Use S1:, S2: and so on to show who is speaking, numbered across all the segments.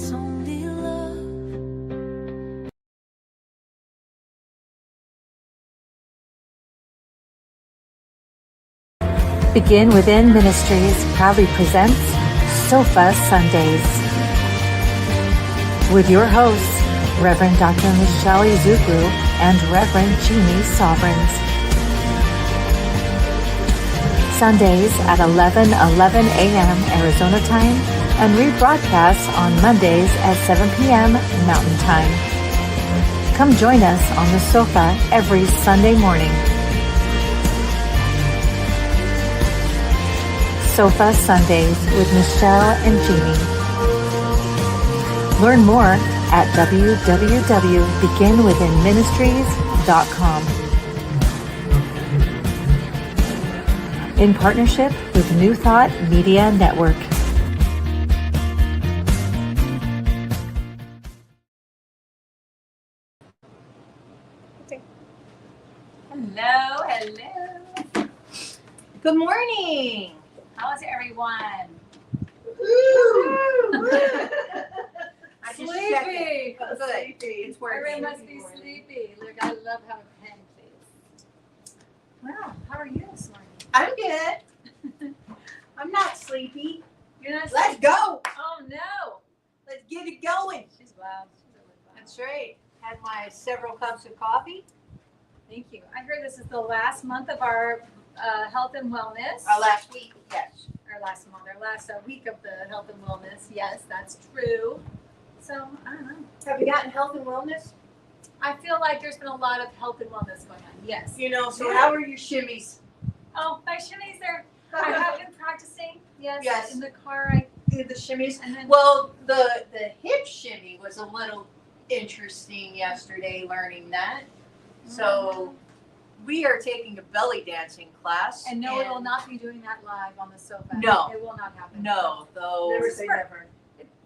S1: It's only love.
S2: Begin Within Ministries proudly presents Sofa Sundays with your hosts, Reverend Dr. Michelle Izukwu and Reverend Jeannie Sovereigns. Sundays at 11:11 a.m. Arizona time and rebroadcasts on Mondays at 7 p.m. Mountain Time. Come join us on the sofa every Sunday morning. Sofa Sundays with Michelle and Jeannie. Learn more at www.beginwithinministries.com. In partnership with New Thought Media Network.
S3: Hello. Good morning. How is everyone? Sleepy.
S4: It's working.
S3: Everyone must be sleepy. Look, I love how pen plays. Wow, how are you this morning?
S4: I'm good. I'm not sleepy.
S3: You're not
S4: Let's
S3: sleepy?
S4: go.
S3: Oh no.
S4: Let's get it going.
S3: She's loud. She's really loud.
S4: That's right. Had my several cups of coffee.
S3: Thank you. I heard this is the last month of our health and wellness.
S4: Last week, yes.
S3: Our last week of the health and wellness. Yes, that's true. So, I don't know.
S4: Have you gotten health and wellness?
S3: I feel like there's been a lot of health and wellness going on. Yes.
S4: So how are your shimmies?
S3: Oh, my shimmies there. I have been practicing. Yes.
S4: Yes.
S3: In the car, I
S4: The shimmies?
S3: and then
S4: Well, the hip shimmy was a little interesting yesterday learning that. So we are taking a belly dancing class.
S3: and no, it will not be doing that live on the sofa.
S4: No.
S3: It will not happen.
S4: No, though.
S3: Never say never.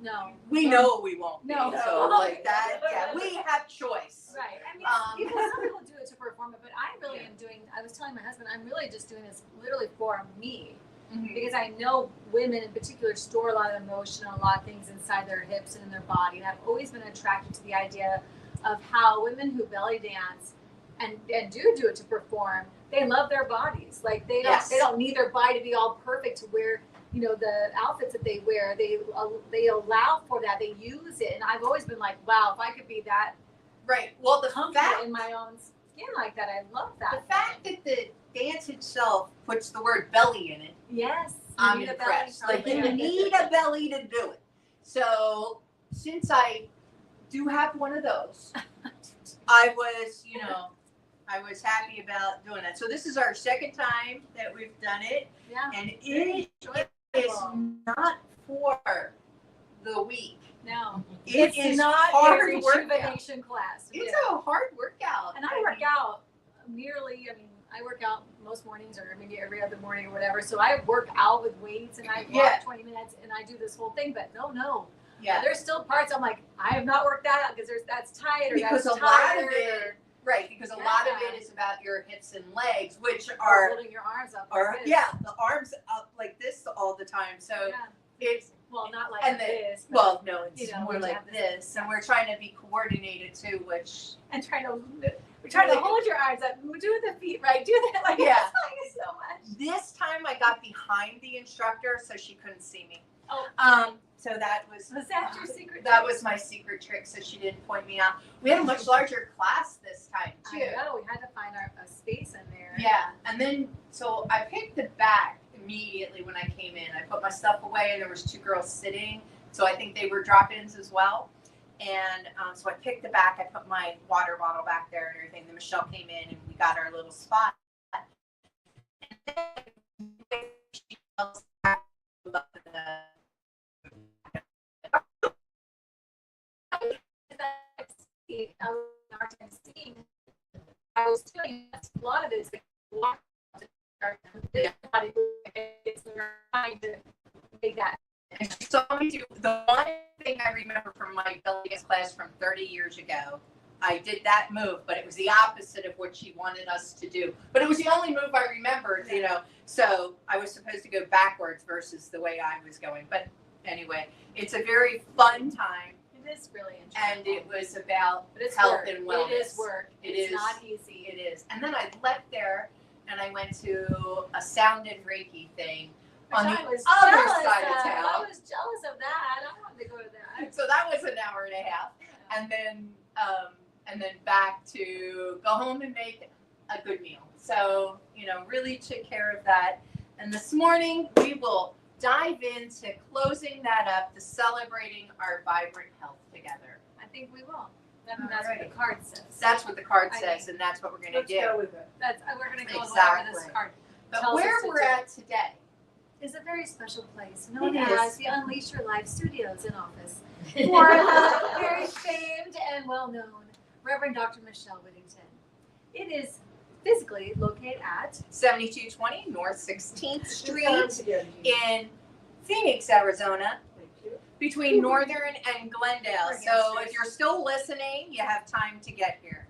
S3: No.
S4: We know we won't be.
S3: No.
S4: So like that, yeah, we have choice.
S3: Right. I mean, because some people do it to perform it, but I really am doing. I was telling my husband, I'm really just doing this literally for me. Because I know women in particular store a lot of emotion and a lot of things inside their hips and in their body. And I've always been attracted to the idea of how women who belly dance and do it to perform, they love their bodies. Like they don't need their body to be all perfect to wear, the outfits that they wear. They allow for that. They use it. And I've always been like, wow, if I could be that
S4: Right. Well, the
S3: comfortable
S4: fact
S3: in my own skin like that, I love that.
S4: the fact that the dance itself puts the word belly in it,
S3: Yes.
S4: I'm impressed. Like you need a belly to do it. So since I do have one of those, I was happy about doing that. So this is our second time that we've done it,
S3: Yeah.
S4: and it is not for the weak.
S3: No.
S4: It is
S3: not
S4: hard
S3: a
S4: workout.
S3: rejuvenation class.
S4: It's a hard workout.
S3: And I work out I work out most mornings or maybe every other morning or whatever. So I work out with weights and I walk 20 minutes and I do this whole thing. But no.
S4: Yeah.
S3: There's still parts I'm like, I have not worked that out because that's tight or
S4: Because
S3: that's
S4: a lot
S3: tired.
S4: of it, right? Because a lot of it is about your hips and legs, which
S3: Or
S4: are
S3: holding your arms up.
S4: Or
S3: like this.
S4: the arms up like this all the time. So it's
S3: Well, not like
S4: and
S3: this.
S4: well, no, it's
S3: we
S4: more like
S3: have
S4: this, and we're trying to be coordinated too, which
S3: And we're trying to hold your arms up. Do the feet right. Do that. Like,
S4: Yeah.
S3: it's so much.
S4: this time I got behind the instructor so she couldn't see me.
S3: Oh.
S4: So that was
S3: that your secret?
S4: that was my secret trick, so she didn't point me out. We had a much larger class this time too.
S3: I know. We had to find a space in there.
S4: Yeah, and then so I picked the back immediately when I came in. I put my stuff away, and there was two girls sitting, so I think they were drop-ins as well. And so I picked the back. I put my water bottle back there and everything. Then Michelle came in, and we got our little spot. And then she else
S3: I was doing a lot of this. Walk trying to make that.
S4: And she saw me do the one thing I remember from my belly dance class from 30 years ago. I did that move, but it was the opposite of what she wanted us to do. But it was the only move I remembered, So I was supposed to go backwards versus the way I was going. But anyway, it's a very fun time.
S3: It is really interesting.
S4: And it was about
S3: but it's
S4: health
S3: work.
S4: and wellness.
S3: It is work. It's not easy.
S4: It is. And then I left there and I went to a sound and Reiki thing on the other side of town.
S3: I was jealous of that. I wanted to go to that.
S4: So that was an hour and a half. And then back to go home and make a good meal. So, really took care of that. And this morning we will dive into closing that up to celebrating our vibrant health together.
S3: I think we will. That's what the card says.
S4: That's what the card says, and that's what we're going to do.
S1: Let's go with it.
S3: We're going to go with
S4: Exactly.
S3: whatever this card
S4: But
S3: tells
S4: where
S3: us to
S4: we're
S3: do.
S4: at today,
S3: Is a very special place known
S4: It
S3: as
S4: is.
S3: the Unleash Your Life Studios in office for the very famed and well-known Reverend Dr. Michelle Whittington. It is physically located at
S4: 7220 North 16th Street
S1: Together.
S4: in Phoenix, Arizona,
S1: Thank you.
S4: between Northern and Glendale.
S3: We're
S4: So
S3: hamsters.
S4: if you're still listening, you have time to get here.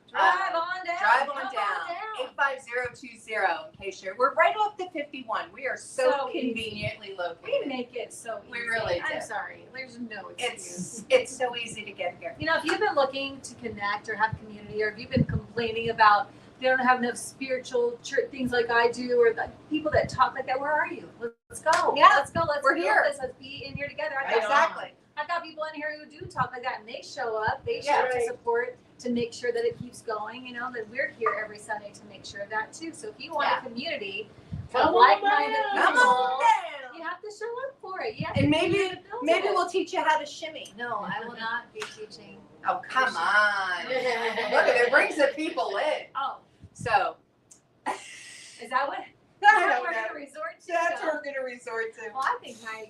S3: Drive on down.
S4: Drive on
S3: Come
S4: down. 85020 in case we're right off the 51. We are so
S3: So easy.
S4: conveniently
S3: We
S4: located.
S3: make it so easy.
S4: We really do.
S3: I'm sorry. There's no excuse.
S4: It's so easy to get here.
S3: If you've been looking to connect or have community, or if you've been complaining about they don't have enough spiritual things like I do, or the people that talk like that, where are you? Let's go.
S4: Yeah.
S3: Let's go. Let's
S4: We're
S3: build
S4: here.
S3: this. Let's be in here together.
S4: Exactly.
S3: I've got people in here who do talk like that, and they show up. They show
S4: Yeah,
S3: up to
S1: right.
S3: support, to make sure that it keeps going. That we're here every Sunday to make sure of that too. So if you want
S4: Yeah.
S3: a community
S1: Come
S3: of
S1: on
S3: like-minded
S1: down.
S4: Come
S3: people,
S4: on down.
S3: you have to show up for it. Yeah.
S4: And maybe
S3: maybe
S4: we'll teach you how to shimmy.
S3: No, I will not be teaching.
S4: Oh, come on. Look at it. Brings the people in.
S3: Oh,
S4: So,
S3: is that what?
S4: I
S3: We're
S4: don't
S3: going
S4: know.
S3: to resort to.
S4: That's what we're going to resort to.
S3: Well, I think my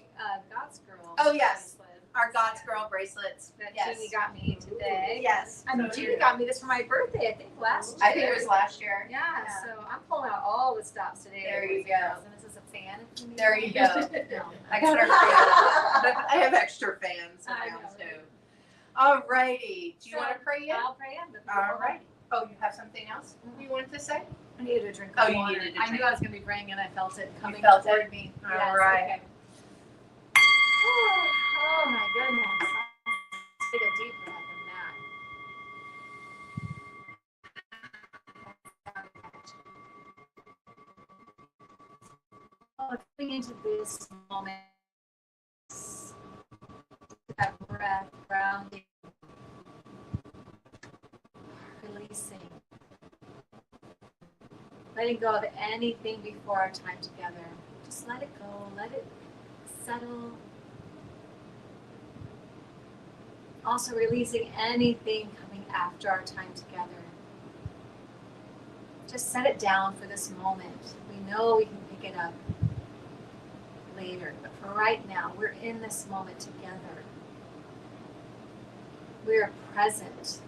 S3: God's girl.
S4: Oh, yes.
S3: bracelet
S4: Our God's Girl bracelets.
S3: that
S4: Yes.
S3: Judy got me today.
S4: Yes.
S3: I mean, Judy got me this for my birthday, I think, last year.
S4: I think it was last year.
S3: Yeah,
S4: Yeah.
S3: so I'm pulling out all the stops today.
S4: There you
S3: boys and
S4: go.
S3: girls. And this is a fan. If you need
S4: There
S3: one.
S4: you go.
S3: No.
S4: I got our fans. I have extra fans
S3: I
S4: around
S3: know.
S4: too. All righty. Do you
S3: So,
S4: want to pray yet?
S3: I'll pray in.
S4: All right. Oh, you have something else you wanted to say?
S3: I needed a drink
S4: Oh,
S3: of
S4: you
S3: water.
S4: needed a
S3: I knew
S4: drink.
S3: I was going to be praying, and I felt it coming
S4: felt
S3: toward
S4: it?
S3: me.
S4: All
S3: Yes,
S4: right.
S3: okay. Oh, my goodness. Let's take a deep breath in that. Oh, coming into this moment, that breath, grounding, releasing, letting go of anything before our time together. Just let it go, let it settle. Also releasing anything coming after our time together. Just set it down for this moment. We know we can pick it up later, but for right now, we're in this moment together. We are present.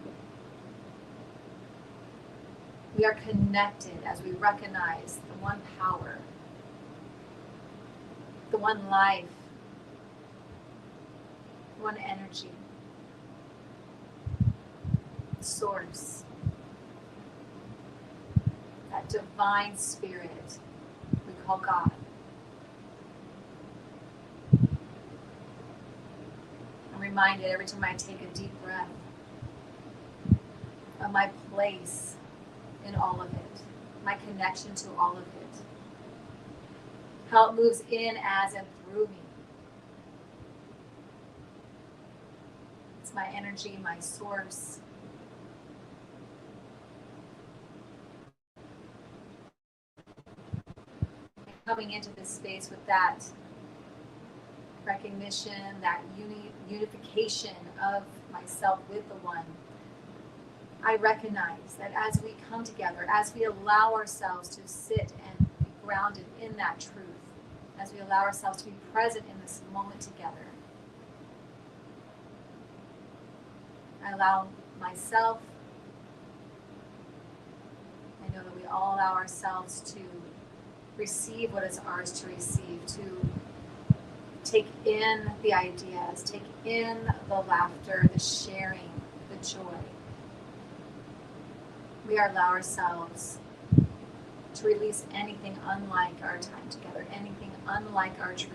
S3: We are connected as we recognize the one power, the one life, one energy, source, that divine spirit we call God. I'm reminded every time I take a deep breath of my place in all of it, my connection to all of it, how it moves in as and through me. It's my energy, my source. And coming into this space with that recognition, that unification of myself with the one, I recognize that as we come together, as we allow ourselves to sit and be grounded in that truth, as we allow ourselves to be present in this moment together, I allow myself, I know that we all allow ourselves to receive what is ours to receive, to take in the ideas, take in the laughter, the sharing, the joy. We allow ourselves to release anything unlike our time together, anything unlike our truth.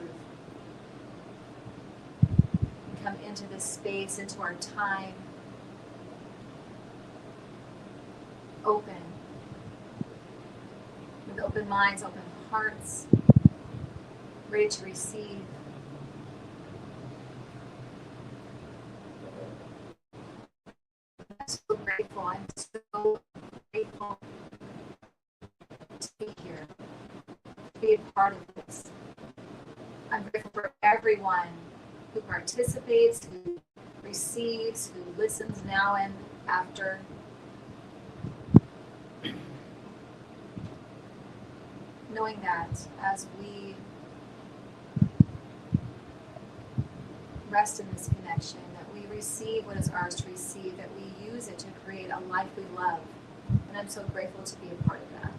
S3: into this space, into our time, open, with open minds, open hearts, ready to receive. I'm so grateful. I'm so grateful to be here, to be a part of this. I'm grateful for everyone who participates, who receives, who listens now and after. Knowing that as we rest in this connection, that we receive what is ours to receive, that we use it to create a life we love. And I'm so grateful to be a part of that.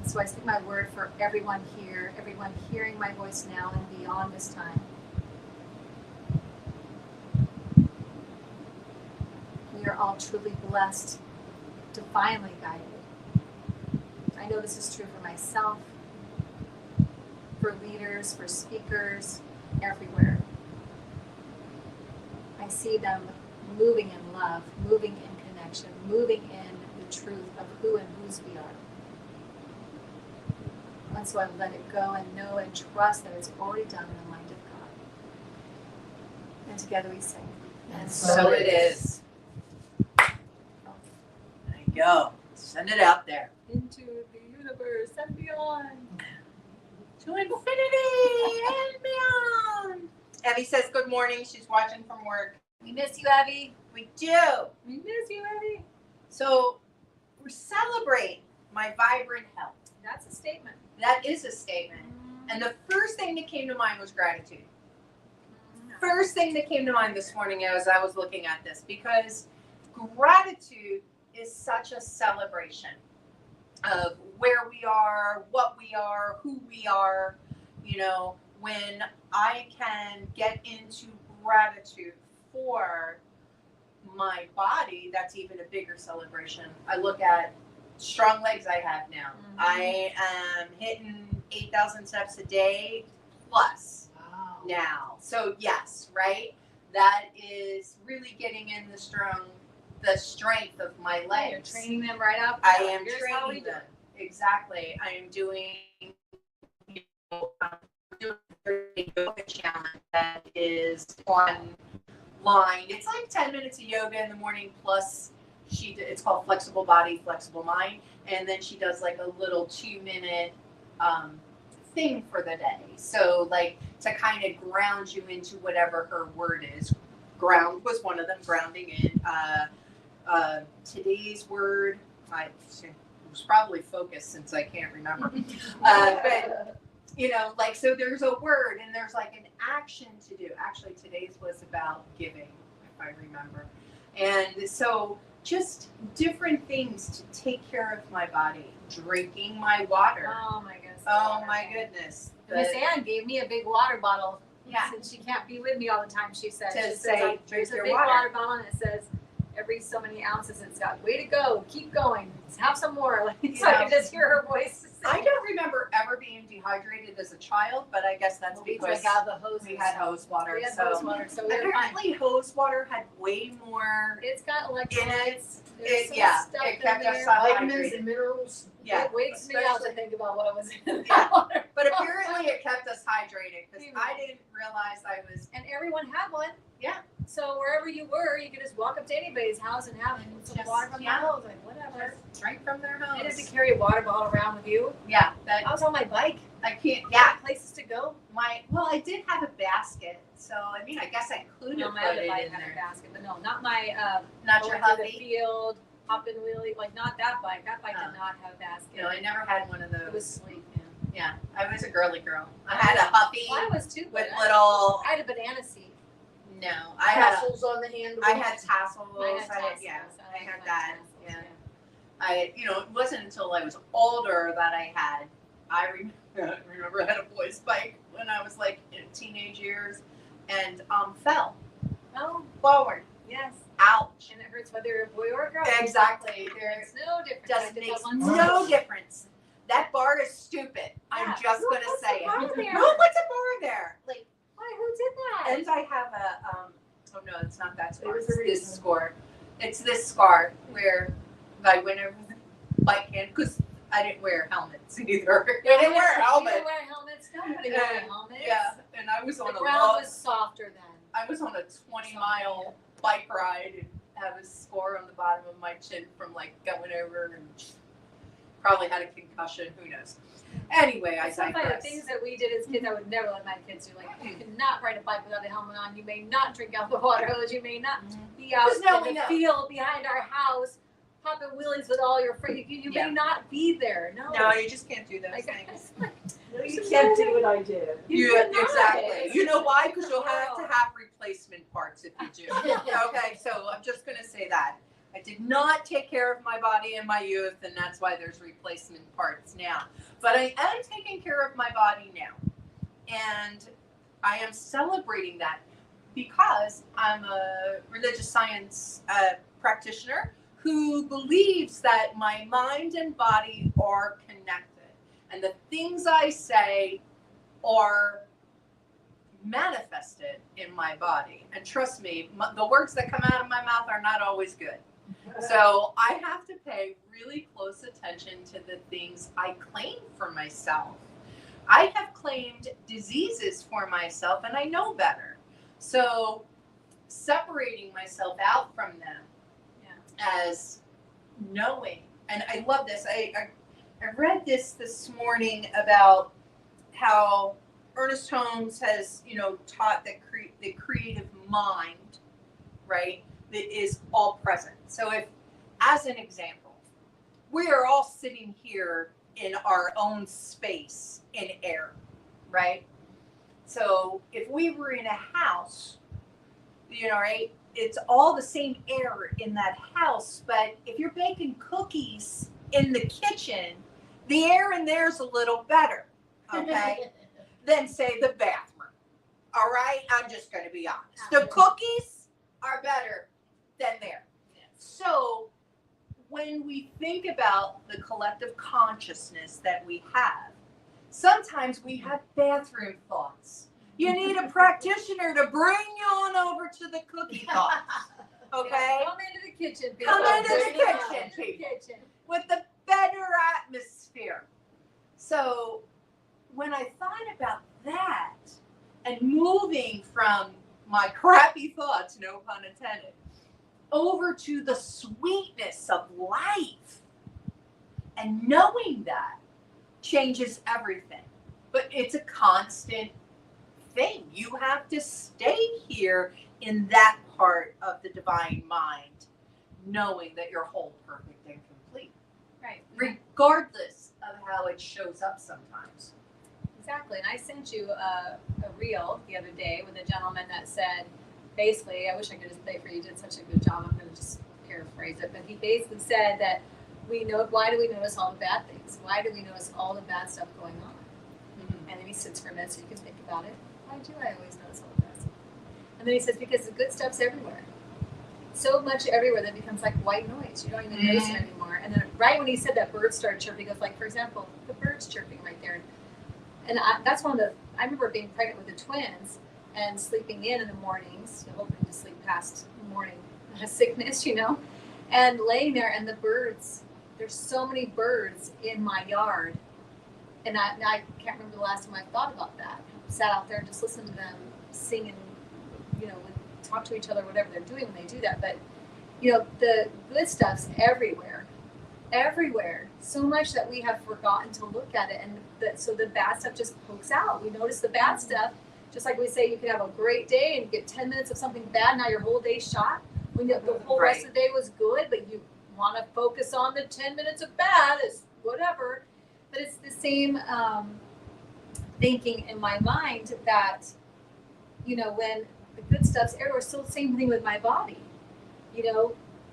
S3: So I speak my word for everyone here, everyone hearing my voice now and beyond this time. We are all truly blessed, divinely guided. I know this is true for myself, for leaders, for speakers, everywhere. I see them moving in love, moving in connection, moving in the truth of who and whose we are. And so I let it go and know and trust that it's already done in the mind of God. And together we sing.
S4: And so it is. There you go. Send it out there.
S3: Into the universe and beyond.
S4: To infinity and beyond. Abby says good morning. She's watching from work.
S3: We miss you, Abby.
S4: We do.
S3: We miss you, Abby.
S4: So we celebrate my vibrant health.
S3: That's a statement.
S4: That is a statement. And the first thing that came to mind was gratitude. First thing that came to mind this morning as I was looking at this, because gratitude is such a celebration of where we are, what we are, who we are. You know, when I can get into gratitude for my body, that's even a bigger celebration. I look at strong legs I have now. Mm-hmm. I am hitting 8,000 steps a day plus now. So yes, right? That is really getting in the strength of my legs.
S3: You're training them right up.
S4: I am training them. Exactly. I am doing, a yoga challenge that is online. It's like 10 minutes of yoga in the morning plus it's called Flexible Body, Flexible Mind. And then she does like a little 2-minute thing for the day. So like to kind of ground you into whatever her word is. Ground was one of them, grounding in. Today's word, I was probably focused since I can't remember. But, you know, like, so there's a word and there's like an action to do. Actually, today's was about giving, if I remember. And so just different things to take care of my body. Drinking my water.
S3: Oh my goodness.
S4: Oh my goodness.
S3: Miss Ann gave me a big water bottle.
S4: Yeah.
S3: Since she can't be with me all the time, she said.
S4: To say,
S3: there's a
S4: drink
S3: big
S4: your water.
S3: water bottle and it says every so many ounces. It's got way to go. Keep going. Have some more. Like, so I can just hear her voice.
S4: I don't remember ever being dehydrated as a child, but I guess that's because we had hose water.
S3: We had hose water, so
S4: apparently hose water had way more.
S3: It's got electrolytes.
S4: It kept us
S1: vitamins and minerals.
S4: Yeah,
S3: it wakes me up to think about what was in that
S4: yeah.
S3: water.
S4: But apparently it kept us hydrated because I didn't realize I was.
S3: And everyone had one.
S4: Yeah.
S3: So wherever you were, you could just walk up to anybody's house and have some water from their hose. Like whatever.
S4: Just drink from their hose.
S3: You didn't have to carry a water bottle around with you.
S4: Yeah.
S3: I was on my bike.
S4: I can't. Yeah.
S3: Places to go.
S4: I did have a basket, so I mean, I guess I could have
S3: my
S4: put
S3: other
S4: it
S3: bike
S4: in
S3: had a
S4: there.
S3: basket, but no, not my.
S4: Not your
S3: going through
S4: hubby.
S3: the field, hop and wheelie, like not that bike. That bike did not have a basket.
S4: No, I never had one of those.
S3: It was sweet, man.
S4: Yeah, I was a girly girl. I had a huffy
S3: Well, I was too.
S4: with
S3: but
S4: little.
S3: I had a banana seat.
S4: No, I had.
S1: Tassels on the handle.
S4: I had tassels.
S3: I had tassels.
S4: I had that. Yeah. It wasn't until I was older that I had. I remember I had a boy's bike when I was like in teenage years, and fell.
S3: Oh,
S4: Forward.
S3: yes.
S4: Ouch.
S3: And it hurts whether you're a boy or a girl.
S4: Exactly.
S3: There's no difference.
S4: Just
S3: I did
S4: makes
S3: that one time.
S4: no difference. That bar is stupid. I'm
S3: Yeah.
S4: just
S3: Well,
S4: gonna
S3: what's
S4: say
S3: the bar
S4: it.
S3: there?
S4: No, what's a bar there? Like, and I have a, oh no, it's not that scar.
S1: It was
S4: It's
S1: a
S4: this
S1: reason.
S4: scar. It's this scar where I went over the bike end because I didn't wear helmets either. I didn't wear a
S3: You
S4: helmet.
S3: didn't wear helmets. Nobody wore helmets.
S4: Yeah, and I was
S3: The
S4: on a
S3: ground
S4: long,
S3: was softer then.
S4: I was on a 20-mile bike ride and have a scar on the bottom of my chin from like going over and probably had a concussion. Who knows? Anyway, I
S3: Some of the
S4: digress.
S3: things that we did as kids, I would never let my kids do. Like, you cannot ride a bike without a helmet on. You may not drink out the water hose. You may not be out
S4: Because now we
S3: in the
S4: know.
S3: field behind our house popping wheelies with all your friends. You
S4: Yeah.
S3: may not be there. No.
S4: No, you just can't do those
S3: Like,
S4: things.
S1: No, you can't do what I did.
S3: You
S4: Yeah,
S3: cannot.
S4: exactly. You know why? Because you'll have to have replacement parts if you do. Okay, so I'm just going to say that. I did not take care of my body in my youth, and that's why there's replacement parts now. But I am taking care of my body now. And I am celebrating that because I'm a religious science practitioner who believes that my mind and body are connected. And the things I say are manifested in my body. And trust me, the words that come out of my mouth are not always good. So I have to pay really close attention to the things I claim for myself. I have claimed diseases for myself and I know better. So separating myself out from them as knowing, and I love this. I read this morning about how Ernest Holmes has, taught that the creative mind, right, that is all present. So if, as an example, we are all sitting here in our own space in air, right? So if we were in a house, right, it's all the same air in that house, but if you're baking cookies in the kitchen, the air in there's a little better, okay, than say the bathroom. All right, I'm just going to be honest. The cookies are better than there. So when we think about the collective consciousness that we have, sometimes we have bathroom thoughts. You need a practitioner to bring you on over to the cookie thoughts. Okay?
S3: Come into the kitchen, people.
S4: Come into the
S3: Bring it
S4: kitchen,
S3: on.
S4: people.
S3: Kitchen.
S4: With the better atmosphere. So when I thought about that and moving from my crappy thoughts, no pun intended, over to the sweetness of life and knowing that changes everything. But it's a constant thing. You have to stay here in that part of the divine mind, knowing that you're whole, perfect, and complete.
S3: Right.
S4: Regardless of how it shows up sometimes.
S3: Exactly. And I sent you a reel the other day with a gentleman that said, basically, I wish I could just play it for you. You did such a good job. I'm going to just paraphrase it. But he basically said that why do we notice all the bad things? Why do we notice all the bad stuff going on?
S4: Mm-hmm.
S3: And then he sits for a minute so you can think about it. Why do I always notice all the bad stuff? And then he says, because the good stuff's everywhere. So much everywhere that it becomes like white noise. You don't even notice it anymore. And then right when he said that, birds started chirping. He goes, like, for example, the birds chirping right there. And that's one of the, I remember being pregnant with the twins and sleeping in the mornings, hoping to sleep past morning sickness, and laying there and the birds, there's so many birds in my yard. And I can't remember the last time I thought about that. I sat out there and just listened to them sing and, talk to each other, whatever they're doing when they do that. But, the good stuff's everywhere. Everywhere. So much that we have forgotten to look at it. And so the bad stuff just pokes out. We notice the bad stuff. Just like we say, you could have a great day and get 10 minutes of something bad. Now your whole day's shot. When the whole rest of the day was good, but you want to focus on the 10 minutes of bad is whatever. But it's the same thinking in my mind that, when the good stuff's everywhere, still the same thing with my body.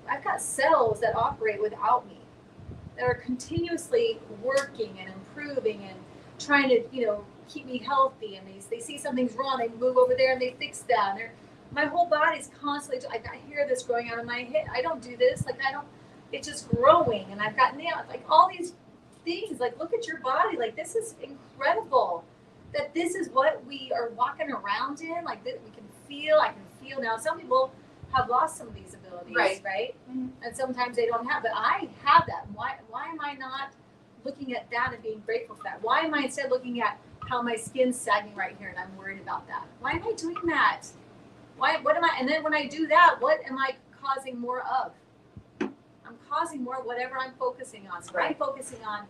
S3: I've got cells that operate without me, that are continuously working and improving and trying to, keep me healthy. And they see something's wrong, they move over there and they fix that. And my whole body's constantly, I hear this growing out of my head. I don't do this. It's just growing. And I've got nails, like all these things, like look at your body. Like this is incredible. that this is what we are walking around in, like that we can feel. I can feel now. Some people have lost some of these abilities, right?
S4: Mm-hmm.
S3: And sometimes they don't have, but I have that. Why am I not looking at that and being grateful for that? Why am I instead looking at how my skin's sagging right here and I'm worried about that? Why am I doing that? What am I, and then when I do that, what am I causing more of? I'm causing more of whatever I'm focusing on. So I'm focusing on,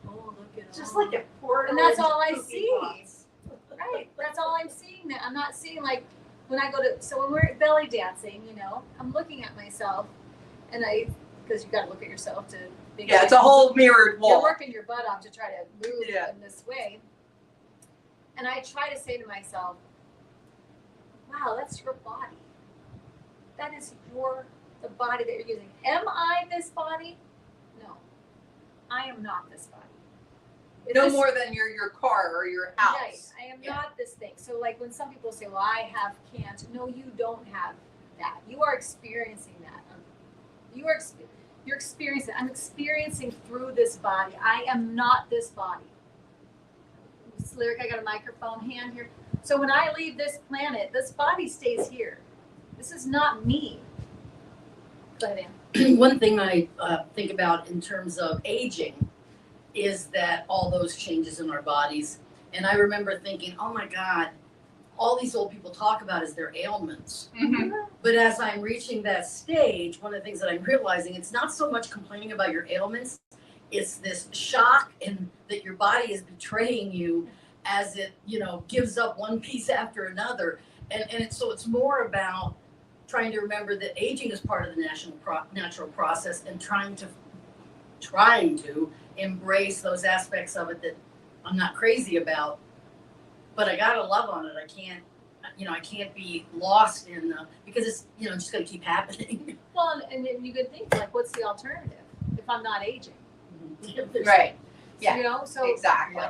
S3: oh, look at
S1: Just
S3: all.
S1: like a portal.
S3: And that's
S1: into
S3: all I
S1: cookie
S3: see.
S1: pots.
S3: Right. That's all I'm seeing. That I'm not seeing like when I go to. So when we're belly dancing, I'm looking at myself, and because you got to look at yourself to.
S4: Yeah, it's a whole mirrored wall.
S3: You're working your butt off to try to move in this way, and I try to say to myself, "Wow, that's your body. That is the body that you're using. Am I this body? No, I am not this body.
S4: No more than your car or your house.
S3: Right. I am not this thing. So like when some people say, well, I can't. No, you don't have that. You are experiencing that. You're experiencing. I'm experiencing through this body. I am not this body. This lyric, I got a microphone hand here. So when I leave this planet, this body stays here. This is not me. Go ahead, Ann.
S5: One thing I think about in terms of aging is that all those changes in our bodies. And I remember thinking, oh my God, all these old people talk about is their ailments.
S4: Mm-hmm.
S5: But as I'm reaching that stage, one of the things that I'm realizing, it's not so much complaining about your ailments, it's this shock and that your body is betraying you as it, gives up one piece after another. And it's more about trying to remember that aging is part of the natural process and trying to embrace those aspects of it that I'm not crazy about, but I gotta love on it. I can't be lost in because it's just gonna keep happening.
S3: Well, and then you could think like, what's the alternative if I'm not aging?
S4: Right. Yeah.
S3: So
S4: Exactly.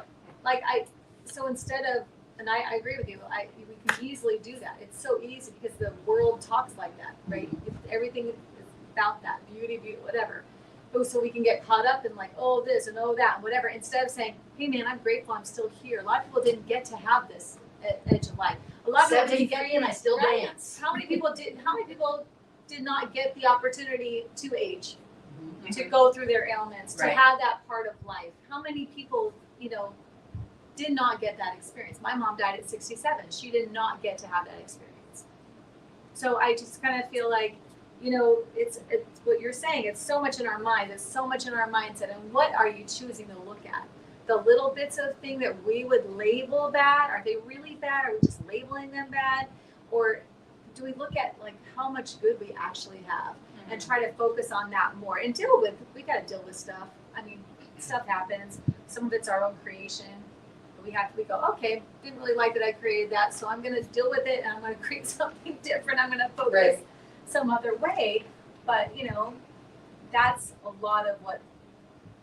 S3: So instead of, and I agree with you, we can easily do that. It's so easy because the world talks like that, right? Everything is about that beauty, whatever. So we can get caught up in like, oh, this and oh, that and whatever, instead of saying, hey man, I'm grateful I'm still here. A lot of people didn't get to have this edge of life. A lot of people didn't get,
S5: and I still dance.
S3: How many people did not get the opportunity to age, to go through their ailments, to have that part of life? How many people, did not get that experience? My mom died at 67. She did not get to have that experience. So I just kind of feel like, it's what you're saying. It's so much in our mind. It's so much in our mindset. And what are you choosing to look at? The little bits of thing that we would label bad, are they really bad? Are we just labeling them bad? Or do we look at like how much good we actually have and try to focus on that more and we got to deal with stuff. I mean, stuff happens. Some of it's our own creation. We go, okay, didn't really like that I created that, so I'm going to deal with it and I'm going to create something different. I'm going to focus some other way. But, that's a lot of what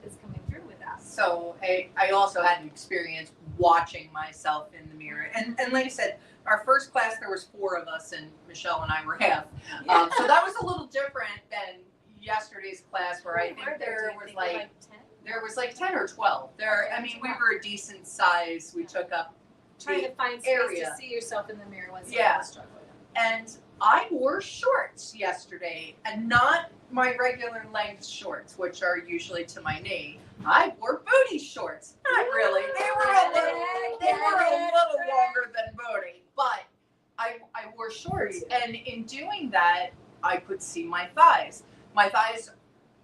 S3: is coming through with that.
S4: So I also had an experience watching myself in the mirror. And like I said, our first class, there was 4 of us and Michelle and I were half. So that was a little different than yesterday's class where I think there was like 10? There was like 10 or 12. We were a decent size. We took up
S3: trying to find space to see yourself in the mirror was struggling.
S4: And I wore shorts yesterday, and not my regular length shorts, which are usually to my knee. I wore booty shorts. Not really. They were a little longer than booty, but I wore shorts, and in doing that, I could see my thighs. My thighs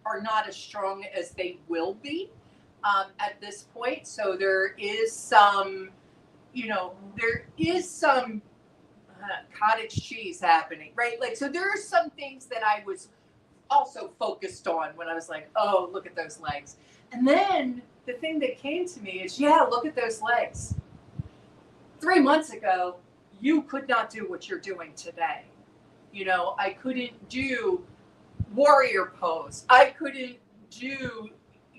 S4: are not as strong as they will be at this point. So there is some, cottage cheese happening, right? Like, so there are some things that I was also focused on when I was like, oh, look at those legs. And then the thing that came to me is, look at those legs. 3 months ago, you could not do what you're doing today. I couldn't do warrior pose. I couldn't do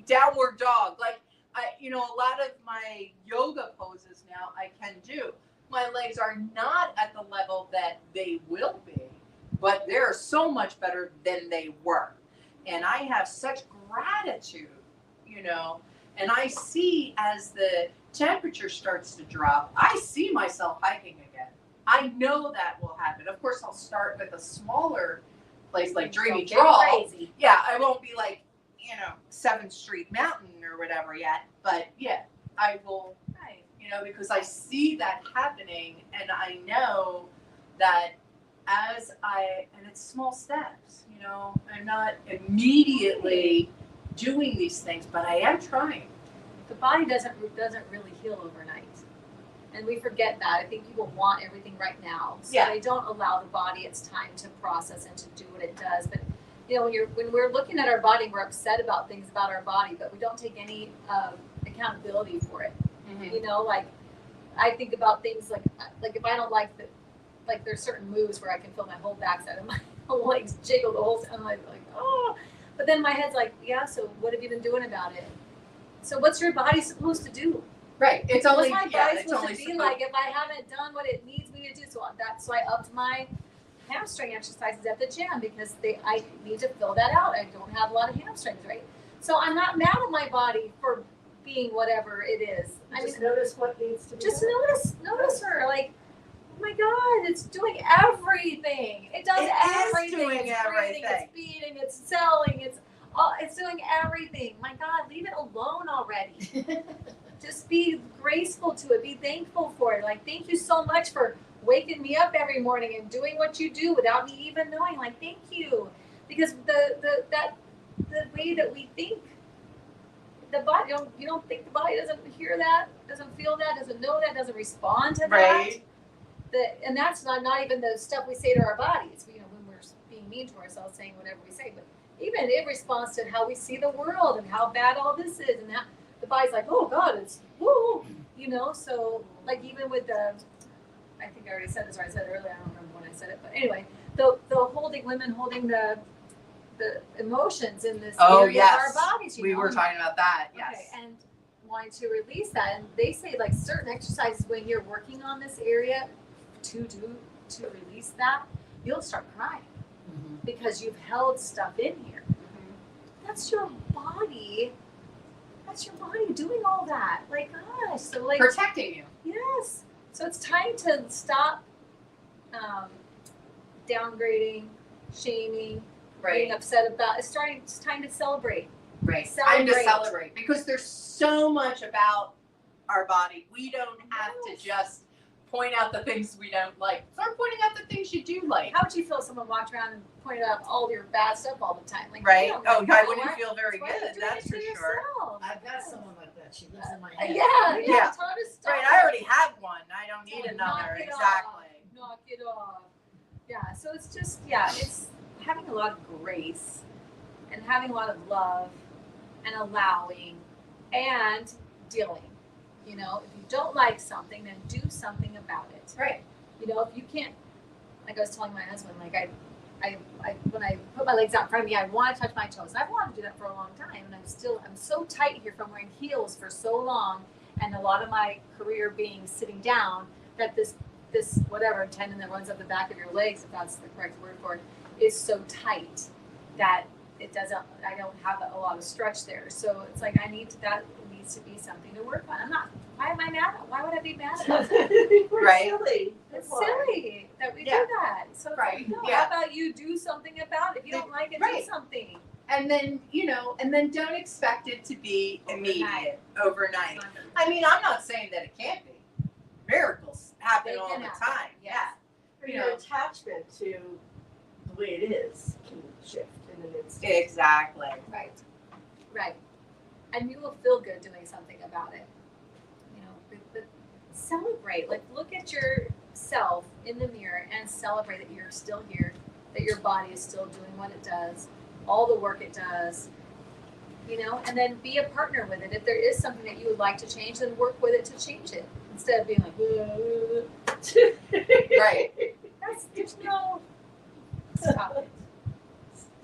S4: downward dog. Like, a lot of my yoga poses now I can do. My legs are not at the level that they will be, but they're so much better than they were. And I have such gratitude, and I see as the temperature starts to drop, I see myself hiking again. I know that will happen. Of course, I'll start with a smaller place like Dreamy
S3: Don't get
S4: Draw.
S3: crazy.
S4: Yeah, I won't be like, 7th Street Mountain or whatever yet. But yeah, I will,
S3: Right.
S4: because I see that happening, and I know that and it's small steps, I'm not immediately doing these things, but I am trying.
S3: The body doesn't really heal overnight, and we forget that. I think people want everything right now, so
S4: Yeah.
S3: they don't allow the body its time to process and to do what it does. But when we're looking at our body, we're upset about things about our body, but we don't take any accountability for it. Like I think about things like if I don't like there's certain moves where I can feel my whole backside of my whole legs jiggle the whole time. I'm like, oh, but then my head's like, yeah. So what have you been doing about it? So what's your body supposed to do?
S4: Right. It's only
S3: What's my body
S4: it's
S3: supposed
S4: only
S3: to be like if I haven't done what it needs me to do? So I upped my hamstring exercises at the gym because I need to fill that out. I don't have a lot of hamstrings, right? So I'm not mad at my body for being whatever it is.
S1: Just notice what needs to be
S3: Just
S1: done.
S3: notice her. Like, oh my God, it's doing everything. It does everything.
S4: Doing
S3: it's
S4: everything.
S3: Breathing, it's feeding, it's selling, it's doing everything. My God, leave it alone already. Just be graceful to it. Be thankful for it. Like, thank you so much for waking me up every morning and doing what you do without me even knowing. Like, thank you. Because the way that we think, the body, you don't think the body doesn't hear that, doesn't feel that, doesn't know that, doesn't respond to
S4: Right.
S3: that. And that's not even the stuff we say to our bodies. When we're being mean to ourselves, saying whatever we say, but even it responds to how we see the world and how bad all this is, and how the body's like, oh God, it's woo, So like even with I think I already said this, or I said it earlier. I don't remember when I said it, but anyway, the women holding the emotions in this area of our bodies.
S4: We were talking about that. Yes.
S3: Okay, and wanting to release that, and they say like certain exercises when you're working on this area to release that, you'll start crying because you've held stuff in here. That's your body. That's your body doing all that. Like, gosh, so like
S4: Protecting you.
S3: yes. So it's time to stop downgrading, shaming, being upset about. It's time to celebrate.
S4: Right.
S3: Celebrate.
S4: Time to celebrate because there's so much about our body. We don't have to just point out the things we don't like. Start pointing out the things you do like.
S3: How would you feel if someone walked around and pointed out all your bad stuff all the time? Like,
S4: Right?
S3: you don't
S4: Oh,
S3: like
S4: I
S3: that,
S4: wouldn't
S3: right?
S4: feel very
S3: Why are you
S4: good.
S3: doing
S4: That's
S3: it
S4: for
S3: to
S4: sure.
S3: yourself?
S5: I've got someone like that. She lives in my head.
S3: Yeah. Tell her to stop.
S4: Right. I already have one. I don't need
S3: Yeah,
S4: another.
S3: knock it
S4: Exactly.
S3: Knock it off. Yeah. So it's just it's having a lot of grace and having a lot of love and allowing and dealing. If you don't like something, then do something about it.
S4: Right.
S3: If you can't, like I was telling my husband, like I when I put my legs out in front of me, I want to touch my toes. I've wanted to do that for a long time, and I'm so tight here from wearing heels for so long, and a lot of my career being sitting down, that this whatever tendon that runs up the back of your legs, if that's the correct word for it, is so tight that I don't have a lot of stretch there. So it's like that needs to be something to work on. Why am I mad? Why would I be mad about that?
S1: We're
S4: Right.
S1: silly.
S3: It's silly that we do that. So it's
S4: Right.
S3: like, no,
S4: Yeah.
S3: how about you do something about it? If you don't like it,
S4: Right.
S3: do something.
S4: And then, don't expect it to be immediate, overnight.
S3: It's not gonna-
S4: I mean, I'm not saying that it can't be. Miracles happen
S3: They
S4: all
S3: can
S4: the
S3: happen,
S4: time.
S3: yes.
S1: Or your attachment to the way it is can shift in an instant.
S4: Exactly.
S3: Right. And you will feel good doing something about it. But celebrate. Like, look at yourself in the mirror and celebrate that you're still here, that your body is still doing what it does, all the work it does, and then be a partner with it. If there is something that you would like to change, then work with it to change it. Instead of being like,
S4: Right.
S3: there's no, stop it.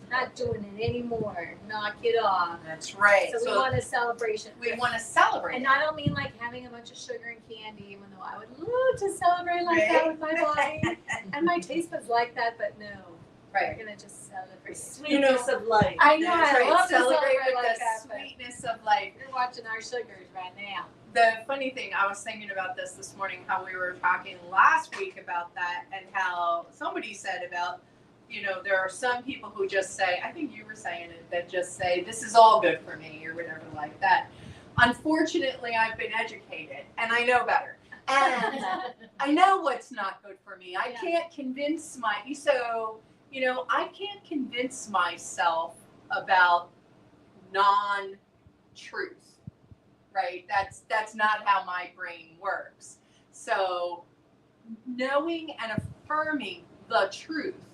S3: Not doing it anymore. Knock it off.
S4: That's right.
S3: So we want a celebration.
S4: we want to celebrate.
S3: And I don't mean like having a bunch of sugar and candy, even though I would love to celebrate like that with my body. And my taste buds like that, but no.
S4: Right.
S3: We're gonna just
S1: The
S3: celebrate.
S1: sweetness of life.
S3: I know.
S4: That's
S3: I
S4: right.
S3: love to
S4: Celebrate
S3: celebrate
S4: with
S3: like
S4: the
S3: that. But
S4: sweetness of life.
S3: you're watching our sugars right now.
S4: The funny thing, I was thinking about this morning, how we were talking last week about that, and how somebody said about, there are some people who just say, I think you were saying it, that just say, this is all good for me, or whatever like that. Unfortunately, I've been educated, and I know better. And I know what's not good for me. I can't convince I can't convince myself about non-truth, right? That's not how my brain works. So knowing and affirming the truth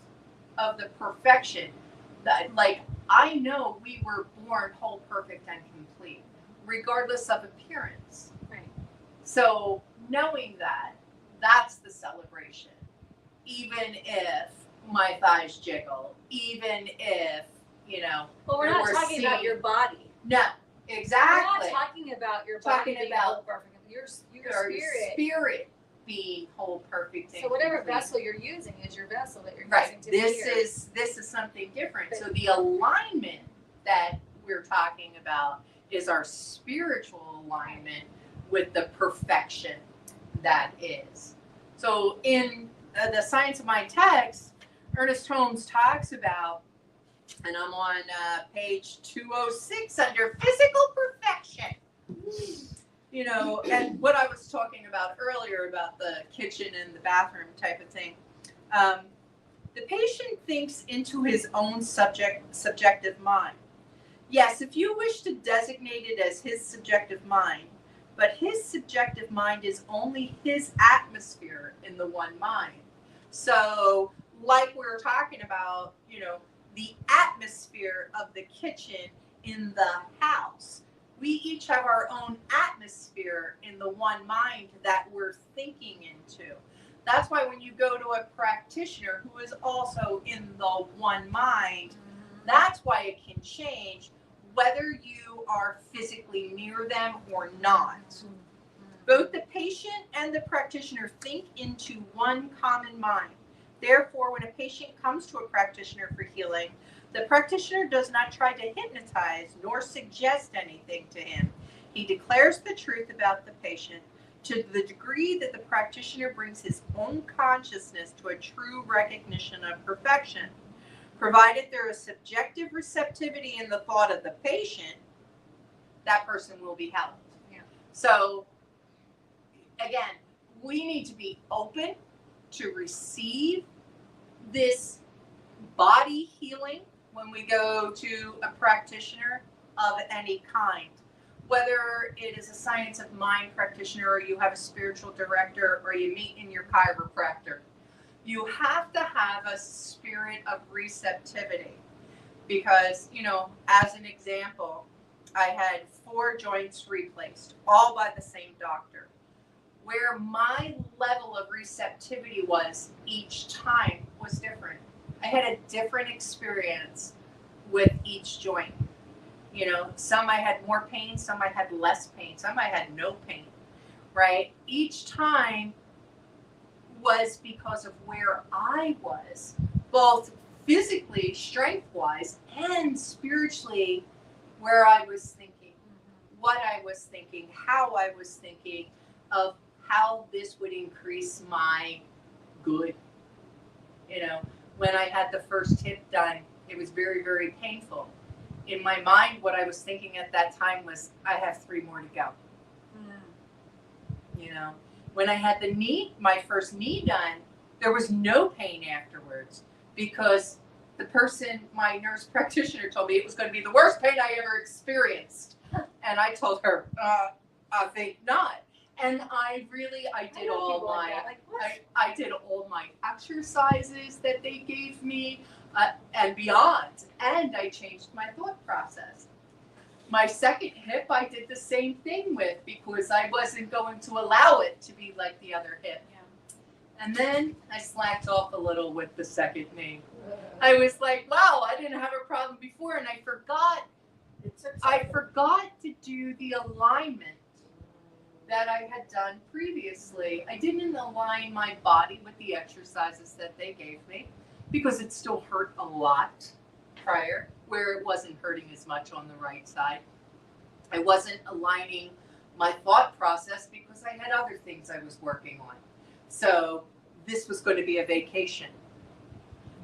S4: of the perfection, that, like, I know we were born whole, perfect, and complete, regardless of appearance.
S3: Right.
S4: So knowing that, that's the celebration. Even if my thighs jiggle, even if,
S3: But we're
S4: there
S3: not
S4: were
S3: talking about
S4: seams.
S3: your body.
S4: No, exactly.
S3: We're not talking about your
S4: Talking
S3: body being
S4: about
S3: whole, perfect. Your
S4: Your
S3: spirit.
S4: spirit being whole, perfect, and
S3: So whatever
S4: complete.
S3: vessel you're using is your vessel that you're
S4: Right.
S3: using to
S4: This
S3: be here.
S4: is something different. So the alignment that we're talking about is our spiritual alignment with the perfection that is. So in the Science of Mind text, Ernest Holmes talks about, and I'm on page 206 under physical perfection. And what I was talking about earlier about the kitchen and the bathroom type of thing. The patient thinks into his own subjective mind. Yes, if you wish to designate it as his subjective mind, but his subjective mind is only his atmosphere in the one mind. So, like we were talking about, the atmosphere of the kitchen in the house. We each have our own atmosphere in the one mind that we're thinking into. That's why when you go to a practitioner who is also in the one mind, that's why it can change whether you are physically near them or not. Both the patient and the practitioner think into one common mind. Therefore, when a patient comes to a practitioner for healing, the practitioner does not try to hypnotize nor suggest anything to him. He declares the truth about the patient to the degree that the practitioner brings his own consciousness to a true recognition of perfection. Provided there is subjective receptivity in the thought of the patient, that person will be helped.
S3: Yeah.
S4: So, again, we need to be open to receive this body healing when we go to a practitioner of any kind. Whether it is a Science of Mind practitioner, or you have a spiritual director, or you meet in your chiropractor, you have to have a spirit of receptivity. Because, as an example, I had 4 joints replaced, all by the same doctor. Where my level of receptivity was each time was different. I had a different experience with each joint. Some I had more pain, some I had less pain, some I had no pain, right? Each time was because of where I was, both physically, strength-wise, and spiritually, where I was thinking, what I was thinking, how I was thinking of how this would increase my good. When I had the first hip done, it was very, very painful. In my mind, what I was thinking at that time was, I have 3 more to go. When I had my first knee done, there was no pain afterwards, because the person, my nurse practitioner, told me it was going to be the worst pain I ever experienced. And I told her, I think not. And I did all my exercises that they gave me and beyond. And I changed my thought process. My second hip, I did the same thing with, because I wasn't going to allow it to be like the other hip. Yeah. And then I slacked off a little with the second knee. I was like, wow, I didn't have a problem before, and I forgot to do the alignment that I had done previously. I didn't align my body with the exercises that they gave me. because it still hurt a lot prior, where it wasn't hurting as much on the right side. I wasn't aligning my thought process because I had other things I was working on. So this was going to be a vacation.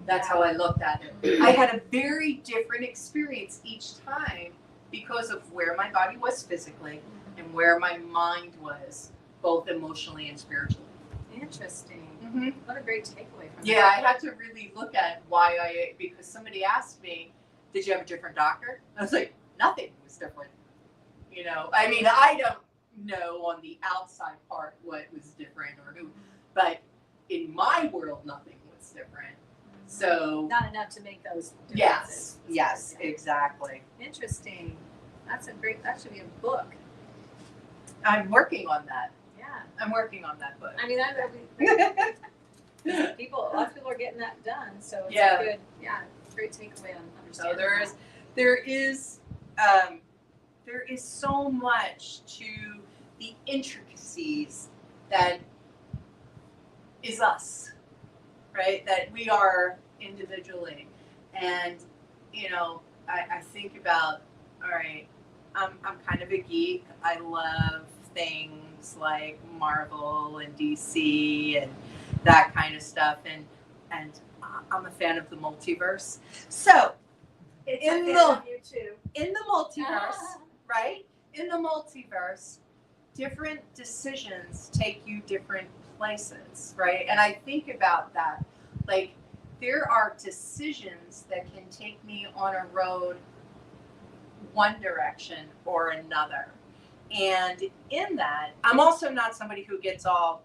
S4: That's how I looked at it. I had a very different experience each time because of where my body was physically and where my mind was, both emotionally and spiritually.
S3: Interesting.
S4: Mm-hmm.
S3: What a great takeaway from
S4: Yeah,
S3: that.
S4: I had to really look at why because somebody asked me, did you have a different doctor? I was like, nothing was different. You know, I mean, I don't know on the outside part what was different or who, but in my world, nothing was different. So,
S3: Not enough to make those
S4: yes,
S3: differences.
S4: yes, exactly.
S3: Interesting. That should be a book.
S4: I'm working on that.
S3: Yeah.
S4: I'm working on that book.
S3: I mean, lots of people are getting that done. So it's
S4: Yeah.
S3: a good, great takeaway on
S4: So
S3: understanding.
S4: there is so much to the intricacies that is us, right? That we are individually, and you know, I think about, all right, I'm kind of a geek. I love things like Marvel and DC and that kind of stuff, and I'm a fan of the multiverse. So
S1: It's
S4: In
S1: a fan
S4: the-
S1: of you too.
S4: in the multiverse, right? In the multiverse, different decisions take you different places, right? And I think about that. Like, there are decisions that can take me on a road one direction or another. And in that, I'm also not somebody who gets all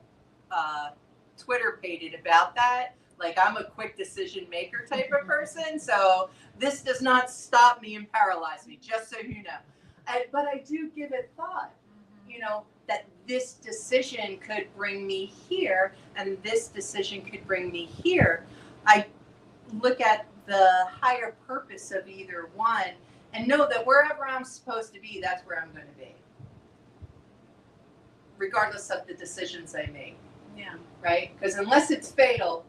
S4: Twitter-pated about that. Like, I'm a quick decision maker type of person. So this does not stop me and paralyze me, just so you know. But I do give it thought, you know, that this decision could bring me here and this decision could bring me here. I look at the higher purpose of either one and know that wherever I'm supposed to be, that's where I'm going to be, regardless of the decisions I make,
S3: Yeah.
S4: right? Because unless it's fatal,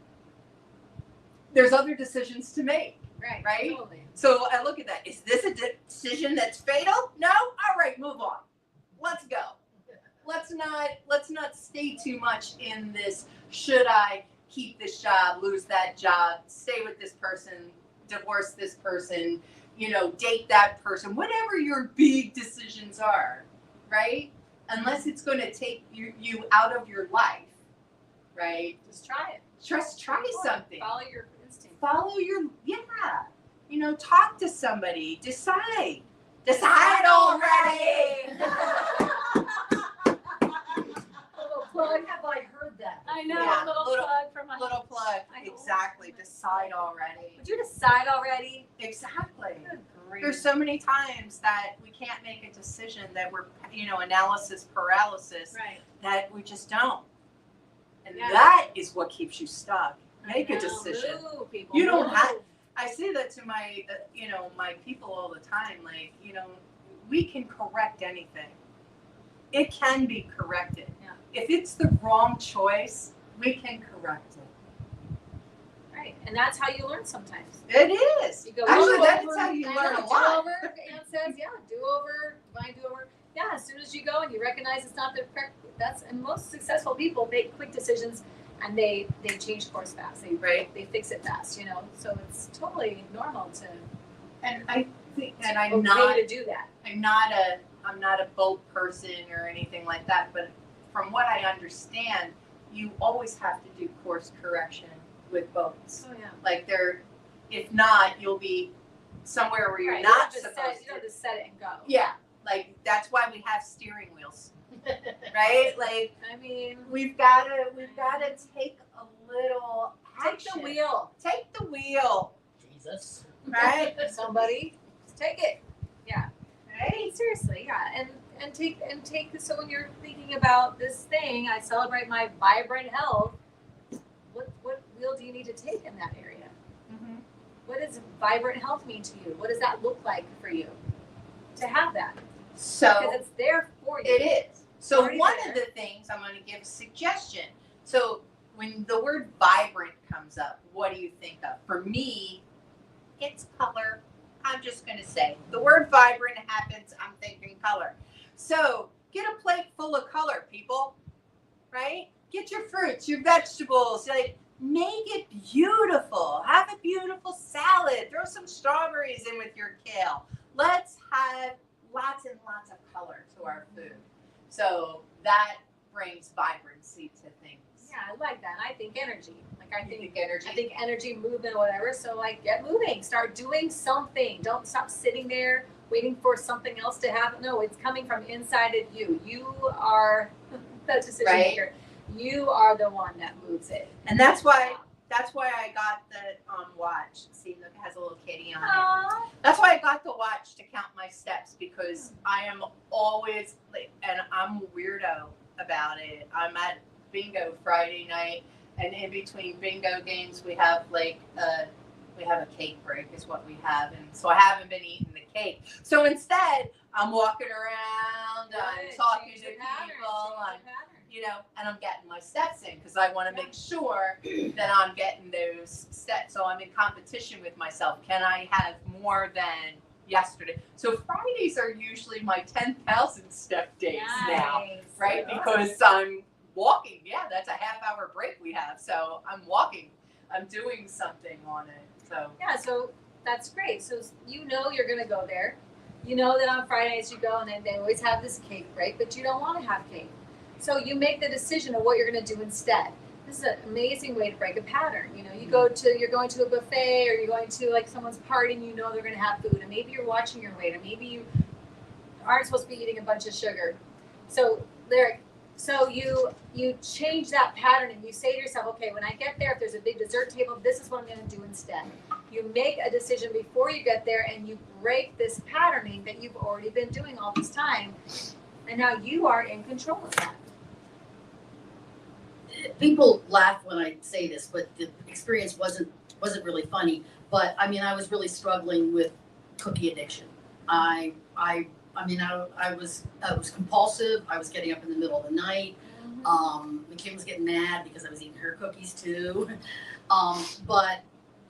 S4: there's other decisions to make.
S3: Right.
S4: Right?
S3: Totally.
S4: So I look at that. Is this a decision that's fatal? No? All right, move on. Let's go. Let's not stay too much in this, should I keep this job, lose that job, stay with this person, divorce this person, you know, date that person, whatever your big decisions are, right? Unless it's going to take you out of your life, right?
S3: Just try it.
S4: Just try something.
S3: Follow your instinct.
S4: Follow your, you know, talk to somebody, decide already.
S5: When have I heard that?
S3: I know.
S4: Yeah,
S3: a little
S4: little-
S3: plug from my
S4: Little plug,
S3: I hope.
S4: exactly, decide already.
S3: Would you decide already?
S4: Exactly.
S3: Good grief.
S4: There's so many times that we can't make a decision, that we're, you know, analysis paralysis,
S3: Right.
S4: that we just don't. And
S3: Yeah.
S4: that is what keeps you stuck. Make
S3: I
S4: a
S3: know.
S4: decision.
S3: Move, people.
S4: You don't
S3: move.
S4: have- I say that to my, you know, my people all the time. Like, you know, we can correct anything. It can be corrected.
S3: Yeah.
S4: If it's the wrong choice, we can correct it.
S3: Right. And that's how you learn sometimes.
S4: It is.
S3: You go
S4: Actually,
S3: do
S4: that's
S3: over,
S4: how you
S3: I
S4: learn
S3: know,
S4: a lot.
S3: Do over, Ann says, do over, divine do over. Yeah, as soon as you go and you recognize it's not the correct, and most successful people make quick decisions and they change course fast. They fix it fast, you know. So it's totally normal to
S4: And I think, and
S3: okay
S4: I'm not
S3: to do that.
S4: I'm not a boat person or anything like that, but from what I understand, you always have to do course correction with boats.
S3: Oh yeah.
S4: Like if not, you'll be somewhere where you're
S3: Right,
S4: not
S3: you don't just
S4: supposed
S3: set, you don't just set it and go.
S4: Yeah, like that's why we have steering wheels, right? Like
S3: I mean,
S4: we've gotta take a little
S3: take
S4: action.
S3: the wheel.
S4: Take the wheel,
S5: Jesus.
S4: right?
S3: Somebody, just take it.
S4: Right?
S3: Seriously, yeah, and take. So when you're thinking about this thing, I celebrate my vibrant health. What wheel do you need to take in that area?
S4: Mm-hmm.
S3: What does vibrant health mean to you? What does that look like for you to have that?
S4: So
S3: Because it's there for you.
S4: it is. So
S3: Already
S4: one
S3: there.
S4: of the things I'm going to give a suggestion. So when the word vibrant comes up, what do you think of? For me, it's color. I'm just going to say the word vibrant happens. I'm thinking color. So get a plate full of color, people, right? Get your fruits, your vegetables, like make it beautiful. Have a beautiful salad. Throw some strawberries in with your kale. Let's have lots and lots of color to our food. So that brings vibrancy to things.
S3: Yeah, I like that. I think energy. Like I think
S4: energy.
S3: I think energy, movement, whatever. So like get moving. Start doing something. Don't stop sitting there waiting for something else to happen. No, it's coming from inside of you. You are the decision maker. You are the one that moves it.
S4: And that's why I got the watch. See, look, it has a little kitty on it. That's why I got the watch to count my steps, because I am always like, and I'm a weirdo about it. I'm at bingo Friday night, and in between bingo games, we have a cake break is what we have, and so I haven't been eating the cake. So instead, I'm walking around, I'm talking to people, and I'm getting my steps in, because I want to make sure that I'm getting those steps. So I'm in competition with myself. Can I have more than yesterday? So Fridays are usually my 10,000 step days now, right? Because I'm walking. Yeah, that's a half-hour break we have. So I'm walking. I'm doing something on it. So
S3: yeah, so that's great. So you know you're going to go there. You know that on Fridays you go, and then they always have this cake break, but you don't want to have cake. So you make the decision of what you're going to do instead. This is an amazing way to break a pattern. You know, you're going to a buffet, or you're going to like someone's party, and you know they're going to have food, and maybe you're watching your weight, or maybe you aren't supposed to be eating a bunch of sugar. So you change that pattern, and you say to yourself, okay, when I get there, if there's a big dessert table, this is what I'm going to do instead. You make a decision before you get there, and you break this patterning that you've already been doing all this time, and now you are in control of that.
S5: People laugh when I say this, but the experience wasn't really funny. But I mean, I was really struggling with cookie addiction. I was compulsive. I was getting up in the middle of the night. Kim was getting mad because I was eating her cookies too. But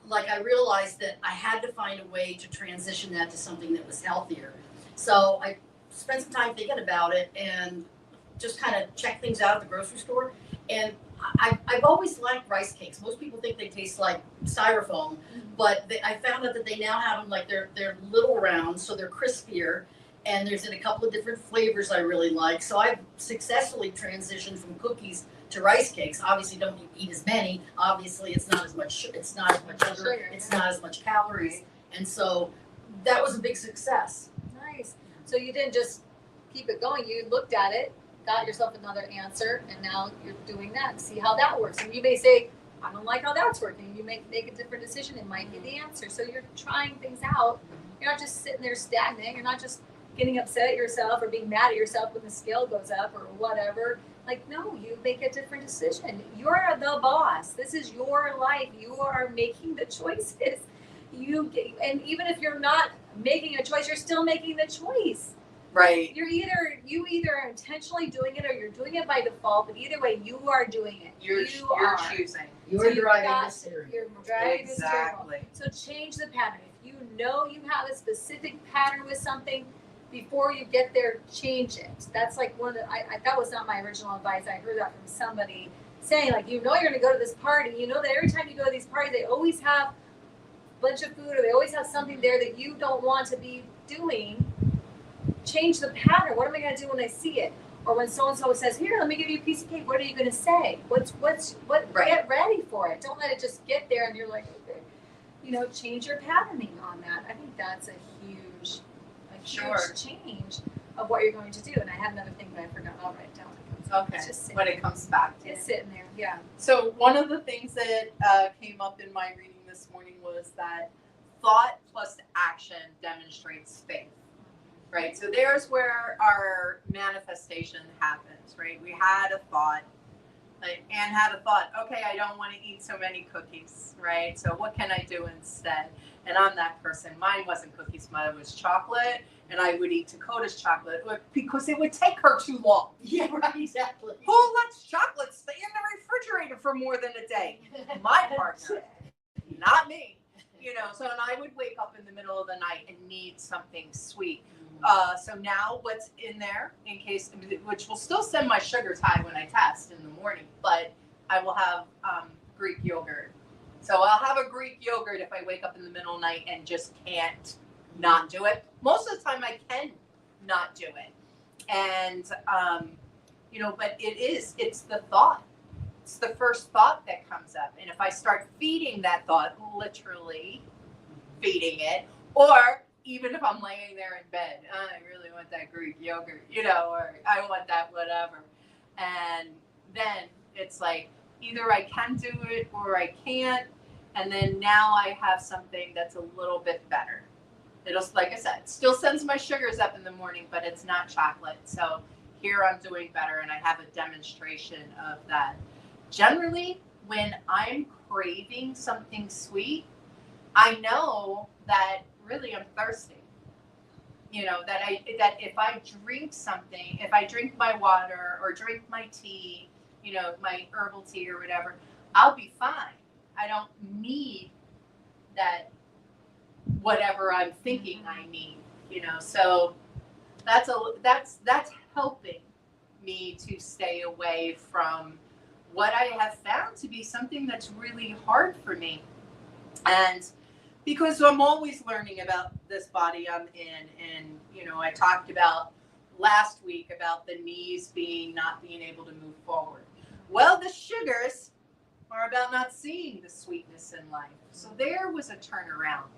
S5: like I realized that I had to find a way to transition that to something that was healthier. So I spent some time thinking about it and just kind of checked things out at the grocery store. And I've always liked rice cakes. Most people think they taste like styrofoam, but I found out that they now have them like they're little round, so they're crispier. And there's in a couple of different flavors I really like. So I've successfully transitioned from cookies to rice cakes. Obviously, don't eat as many. Obviously, it's not as much sugar. It's not as much calories. And so that was a big success.
S3: Nice. So you didn't just keep it going. You looked at it, got yourself another answer, and now you're doing that. See how that works. And you may say, I don't like how that's working. You make a different decision. It might be the answer. So you're trying things out. You're not just sitting there stagnant. You're not just getting upset at yourself or being mad at yourself when the scale goes up or whatever. Like, no, you make a different decision. You're the boss. This is your life. You are making the choices. And even if you're not making a choice, you're still making the choice.
S4: Right.
S3: You either are intentionally doing it or you're doing it by default, but either way, you are doing it.
S4: You're choosing.
S5: You're driving the steering.
S3: You're driving the steering.
S4: Exactly.
S3: So change the pattern. If you know you have a specific pattern with something, before you get there, change it. That's like one of the, that was not my original advice. I heard that from somebody saying, like, you know you're going to go to this party. You know that every time you go to these parties, they always have a bunch of food or they always have something there that you don't want to be doing. Change the pattern. What am I going to do when I see it? Or when so-and-so says, here, let me give you a piece of cake. What are you going to say? What?
S4: Right.
S3: Get ready for it. Don't let it just get there and you're like, okay. Change your patterning on that. I think that's a huge change of what you're going to do. And I had another thing, but I forgot. I'll write it down.
S4: Okay. But it comes back to
S3: it's sitting there. Yeah.
S4: So one of the things that came up in my reading this morning was that thought plus action demonstrates faith. Right. So there's where our manifestation happens. Right. We had a thought. Like Anne had a thought, okay, I don't want to eat so many cookies, right? So what can I do instead? And I'm that person. Mine wasn't cookies, mine was chocolate, and I would eat Dakota's chocolate because it would take her too long.
S5: Yeah, right, exactly.
S4: Who lets chocolate stay in the refrigerator for more than a day. My partner, not me. You know, so and I would wake up in the middle of the night and need something sweet. So now what's in there, in case, which will still send my sugars high when I test in the morning, but I will have Greek yogurt. So I'll have a Greek yogurt if I wake up in the middle of the night and just can't not do it. Most of the time I can not do it. And, you know, but it's the thought. It's the first thought that comes up. And if I start feeding that thought, literally feeding it, or even if I'm laying there in bed, I really want that Greek yogurt, you know, or I want that whatever. And then it's like, either I can do it or I can't. And then now I have something that's a little bit better. It'll, like I said, still sends my sugars up in the morning, but it's not chocolate. So here I'm doing better, and I have a demonstration of that. Generally, when I'm craving something sweet, I know that really I'm thirsty. You know, that if I drink something, if I drink my water or drink my tea, you know, my herbal tea or whatever, I'll be fine. I don't need that whatever I'm thinking I need, you know. So that's helping me to stay away from what I have found to be something that's really hard for me. And because I'm always learning about this body I'm in, and you know, I talked about last week about the knees not being able to move forward. Well, the sugars are about not seeing the sweetness in life. So there was a turnaround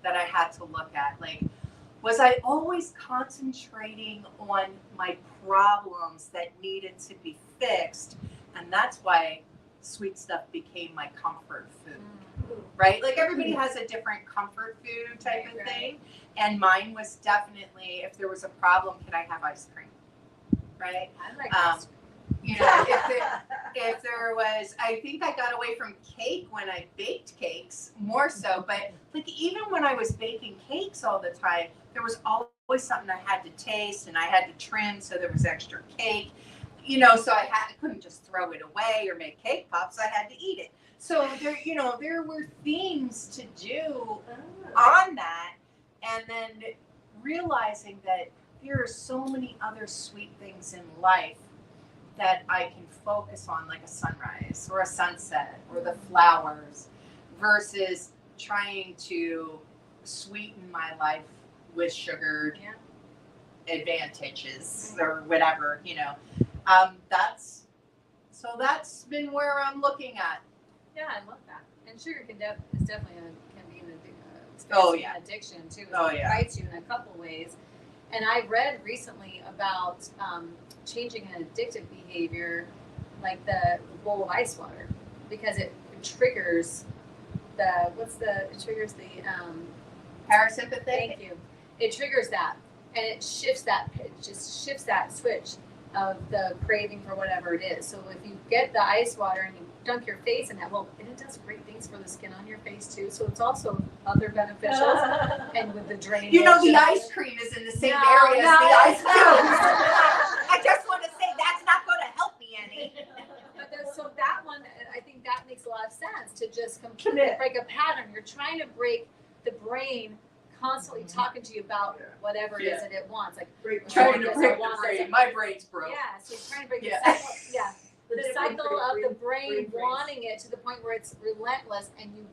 S4: that I had to look at. Like, was I always concentrating on my problems that needed to be fixed? And that's why sweet stuff became my comfort food, right? Like everybody has a different comfort food type of thing. And mine was definitely, if there was a problem, could I have ice cream, right?
S3: I like ice cream.
S4: You know, if there was, I think I got away from cake when I baked cakes more so, but like even when I was baking cakes all the time, there was always something I had to taste and I had to trim so there was extra cake, you know, so I couldn't just throw it away or make cake pops, I had to eat it. So there, you know, there were things to do on that, and then realizing that there are so many other sweet things in life that I can focus on, like a sunrise or a sunset or the flowers, versus trying to sweeten my life with sugared advantages or whatever, you know. That's been where I'm looking at.
S3: Yeah, I love that. And sugar is definitely can be an addiction too. It bites you in a couple ways. And I read recently about changing an addictive behavior, like the bowl of ice water, because it triggers the
S4: Parasympathetic.
S3: Thank you. It triggers that, and it shifts that switch of the craving for whatever it is. So if you get the ice water and you dunk your face in that, and it does great things for the skin on your face too. So it's also other beneficials, and with the drainage.
S4: You know, the ice cream is in the same area as the ice cube. I just want to say that's not going to help me any.
S3: But so that one, I think that makes a lot of sense, to just completely break a pattern. You're trying to break the brain constantly talking to you about whatever it is that it wants. Like
S4: Trying to break the brain. My brain's broke.
S3: Yeah, so you're trying to break the cycle. Yeah. The cycle of the brain wanting it to the point where it's relentless, and you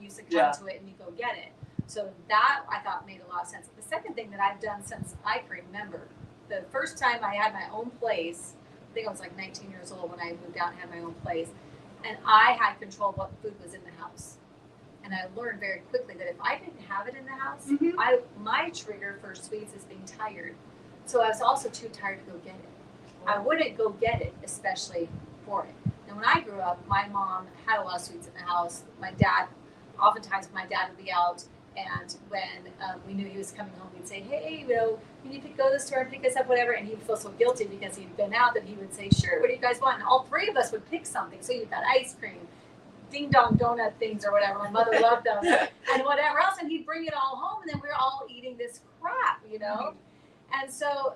S3: succumb to it and you go get it. So that I thought made a lot of sense. The second thing that I've done since I can remember, the first time I had my own place, I think I was like 19 years old when I moved out and had my own place, and I had control of what food was in the house. And I learned very quickly that if I didn't have it in the house, my trigger for sweets is being tired. So I was also too tired to go get it. I wouldn't go get it, especially for it. And when I grew up, my mom had a lot of sweets in the house. Oftentimes my dad would be out, and when we knew he was coming home, we'd say, hey, you know, you need to go to the store and pick us up, whatever. And he would feel so guilty because he'd been out that he would say, sure, what do you guys want? And all three of us would pick something. So you've got ice cream, ding dong donut things or whatever. My mother loved them, and whatever else. And he'd bring it all home, and then we were all eating this crap, you know? And so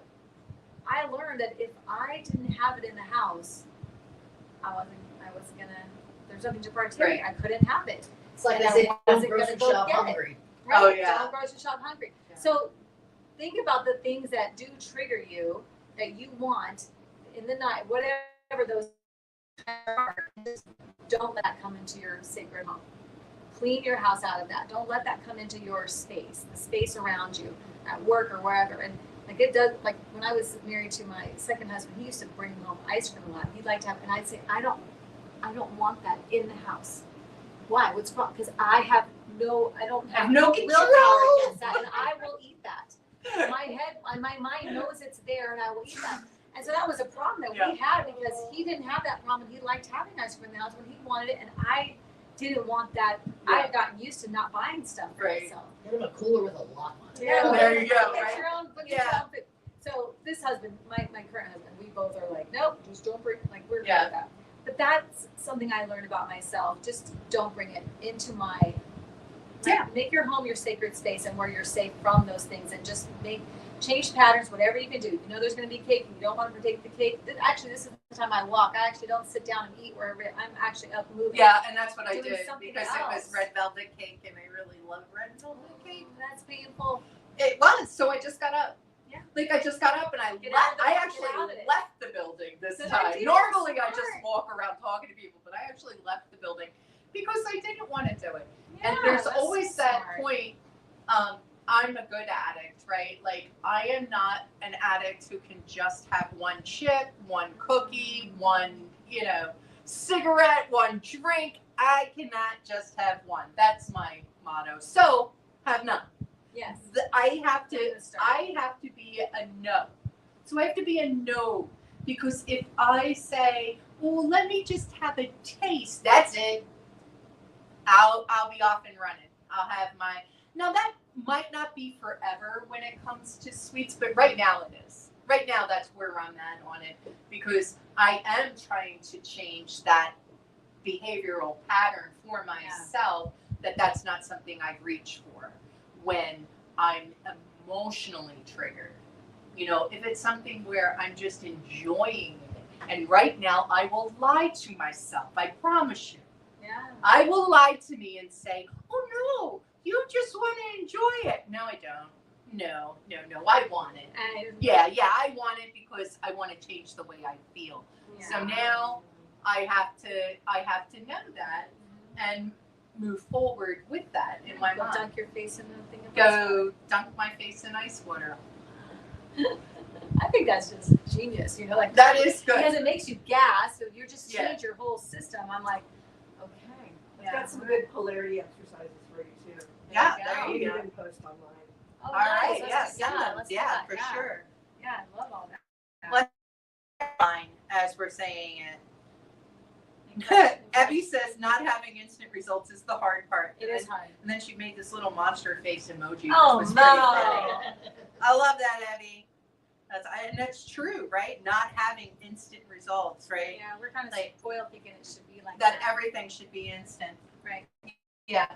S3: I learned that if I didn't have it in the house, I there's nothing to partake. I couldn't have it.
S5: It's like
S3: And
S5: they
S3: I
S5: say, don't
S3: wasn't
S5: grocery
S3: gonna go
S5: shop
S3: get it.
S5: hungry.
S3: Right?
S4: Oh, yeah.
S3: Don't grocery shop hungry.
S5: Yeah.
S3: So think about the things that do trigger you, that you want in the night, whatever those are. Just don't let that come into your sacred home. Clean your house out of that. Don't let that come into your space, the space around you, at work or wherever. And like it does, like when I was married to my second husband, he used to bring home ice cream a lot. He'd like to have, and I'd say, I don't want that in the house. Why? What's wrong? Because I don't have
S4: no
S3: willpower
S4: control.
S3: against that, and I will eat that. My mind knows it's there, and I will eat that. And so that was a problem that we had because he didn't have that problem. He liked having ice cream in the house when he wanted it, and I didn't want that.
S4: Yeah.
S3: I had gotten used to not buying stuff for myself.
S5: Get him a cooler with a lock on it.
S3: Yeah,
S4: There you go,
S3: Get
S4: right?
S3: your own, get your own food. So this husband, my current husband, we both are like, nope, just don't bring, like we're good with that. But that's something I learned about myself. Just don't bring it into my. Make your home your sacred space and where you're safe from those things, and just change patterns, whatever you can do. You know there's going to be cake, and you don't want to partake the cake. Actually, this is the time I walk. I actually don't sit down and eat wherever I'm actually up moving.
S4: Yeah, and that's what I
S3: Doing
S4: did
S3: something
S4: because it was
S3: else.
S4: red velvet cake, and I really love red velvet cake.
S3: That's painful.
S4: It was, so I just got up.
S3: Yeah.
S4: Like I just got up and I
S3: Get
S4: left.
S3: out of
S4: I
S3: it,
S4: actually
S3: get out of it.
S4: left the building this
S3: Good
S4: time.
S3: idea,
S4: Normally I just
S3: smart.
S4: walk around talking to people, but I actually left the building because I didn't want to do it.
S3: Yeah,
S4: And there's
S3: that's
S4: always that
S3: smart.
S4: point. I'm a good addict, right? Like I am not an addict who can just have one chip, one cookie, one, cigarette, one drink. I cannot just have one. That's my motto. So have none.
S3: Yes.
S4: I have
S3: From
S4: to
S3: the start.
S4: I have to be a no. So I have to be a no, because if I say, well, let me just have a taste, that's it. I'll be off and running. I'll have my, now that might not be forever when it comes to sweets, but right now it is. Right now that's where I'm at on it, because I am trying to change that behavioral pattern for myself, that's not something I reach for when I'm emotionally triggered. If it's something where I'm just enjoying it, and right now I will lie to myself, I promise you.
S3: Yeah.
S4: I will lie to me and say, oh no, you just want to enjoy it. No, I don't. No, I want it. Yeah, I want it because I want to change the way I feel. So now I have to know that and move forward with that in my mind.
S3: Dunk your face in the thing of
S4: Go dunk my face in ice water.
S3: I think that's just genius, like
S4: That is good.
S3: because it makes you gas, so you just
S4: Yeah.
S3: change your whole system. I'm like, okay,
S1: It's got some good polarity exercises for you too.
S4: Yeah,
S3: There you
S4: there
S1: You
S4: you
S1: can
S4: go.
S1: even post online.
S3: Oh,
S4: All
S3: nice.
S4: right,
S3: Let's
S4: yes,
S3: do that. Let's do that.
S4: for
S3: Yeah.
S4: sure.
S3: Yeah, I love all that.
S4: Fine, as we're saying it.
S3: Impression.
S4: Abby says not having instant results is the hard part.
S3: It is hard.
S4: And then she made this little monster face emoji.
S3: Oh,
S4: which was
S3: no.
S4: pretty funny. I love that, Abby. And that's true, right? Not having instant results, right?
S3: Yeah, we're kind of
S4: Like-
S3: spoiled thinking it should be like
S4: That
S3: that.
S4: everything should be instant.
S3: Right.
S4: Yeah,